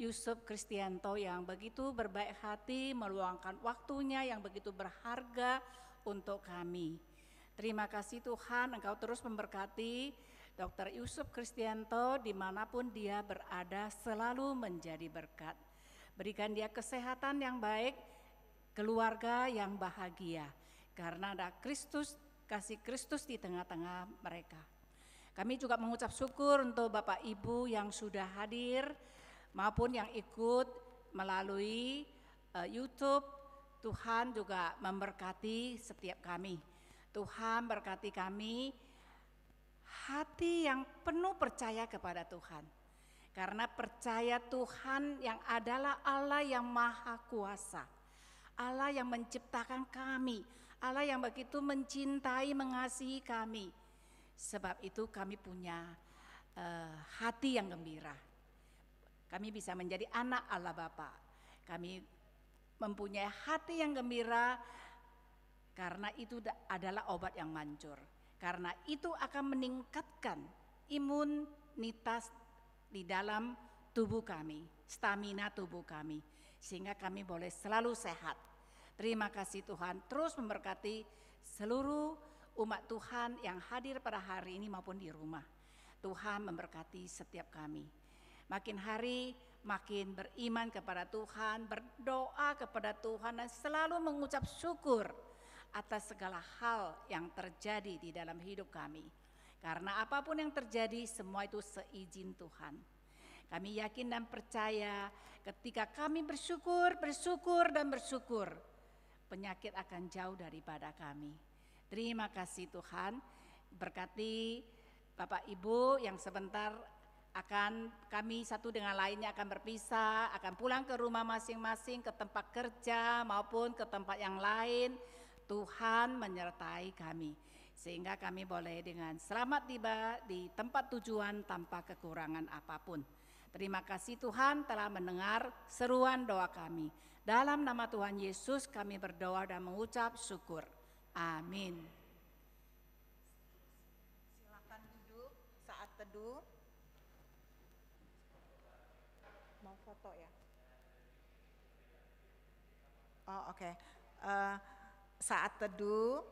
Yusuf Kristianto yang begitu berbaik hati meluangkan waktunya yang begitu berharga untuk kami. Terima kasih Tuhan, Engkau terus memberkati Dr. Yusuf Kristianto dimanapun dia berada, selalu menjadi berkat. Berikan dia kesehatan yang baik, keluarga yang bahagia, karena ada Kristus, kasih Kristus di tengah-tengah mereka. Kami juga mengucap syukur untuk Bapak Ibu yang sudah hadir maupun yang ikut melalui YouTube. Tuhan juga memberkati setiap kami. Tuhan berkati kami, hati yang penuh percaya kepada Tuhan. Karena percaya Tuhan yang adalah Allah yang maha kuasa. Allah yang menciptakan kami, Allah yang begitu mencintai, mengasihi kami. Sebab itu kami punya hati yang gembira. Kami bisa menjadi anak Allah Bapa. Kami mempunyai hati yang gembira karena itu adalah obat yang manjur. Karena itu akan meningkatkan imunitas di dalam tubuh kami, stamina tubuh kami, sehingga kami boleh selalu sehat. Terima kasih Tuhan, terus memberkati seluruh umat Tuhan yang hadir pada hari ini maupun di rumah. Tuhan memberkati setiap kami. Makin hari makin beriman kepada Tuhan, berdoa kepada Tuhan dan selalu mengucap syukur atas segala hal yang terjadi di dalam hidup kami. Karena apapun yang terjadi, semua itu seizin Tuhan. Kami yakin dan percaya ketika kami bersyukur, penyakit akan jauh daripada kami. Terima kasih Tuhan, berkati Bapak Ibu yang sebentar akan kami satu dengan lainnya akan berpisah, akan pulang ke rumah masing-masing, ke tempat kerja maupun ke tempat yang lain. Tuhan menyertai kami, sehingga kami boleh dengan selamat tiba di tempat tujuan tanpa kekurangan apapun. Terima kasih Tuhan telah mendengar seruan doa kami. Dalam nama Tuhan Yesus kami berdoa dan mengucap syukur. Amin. Silakan duduk saat teduh. Mau foto ya? Oh oke. Saat teduh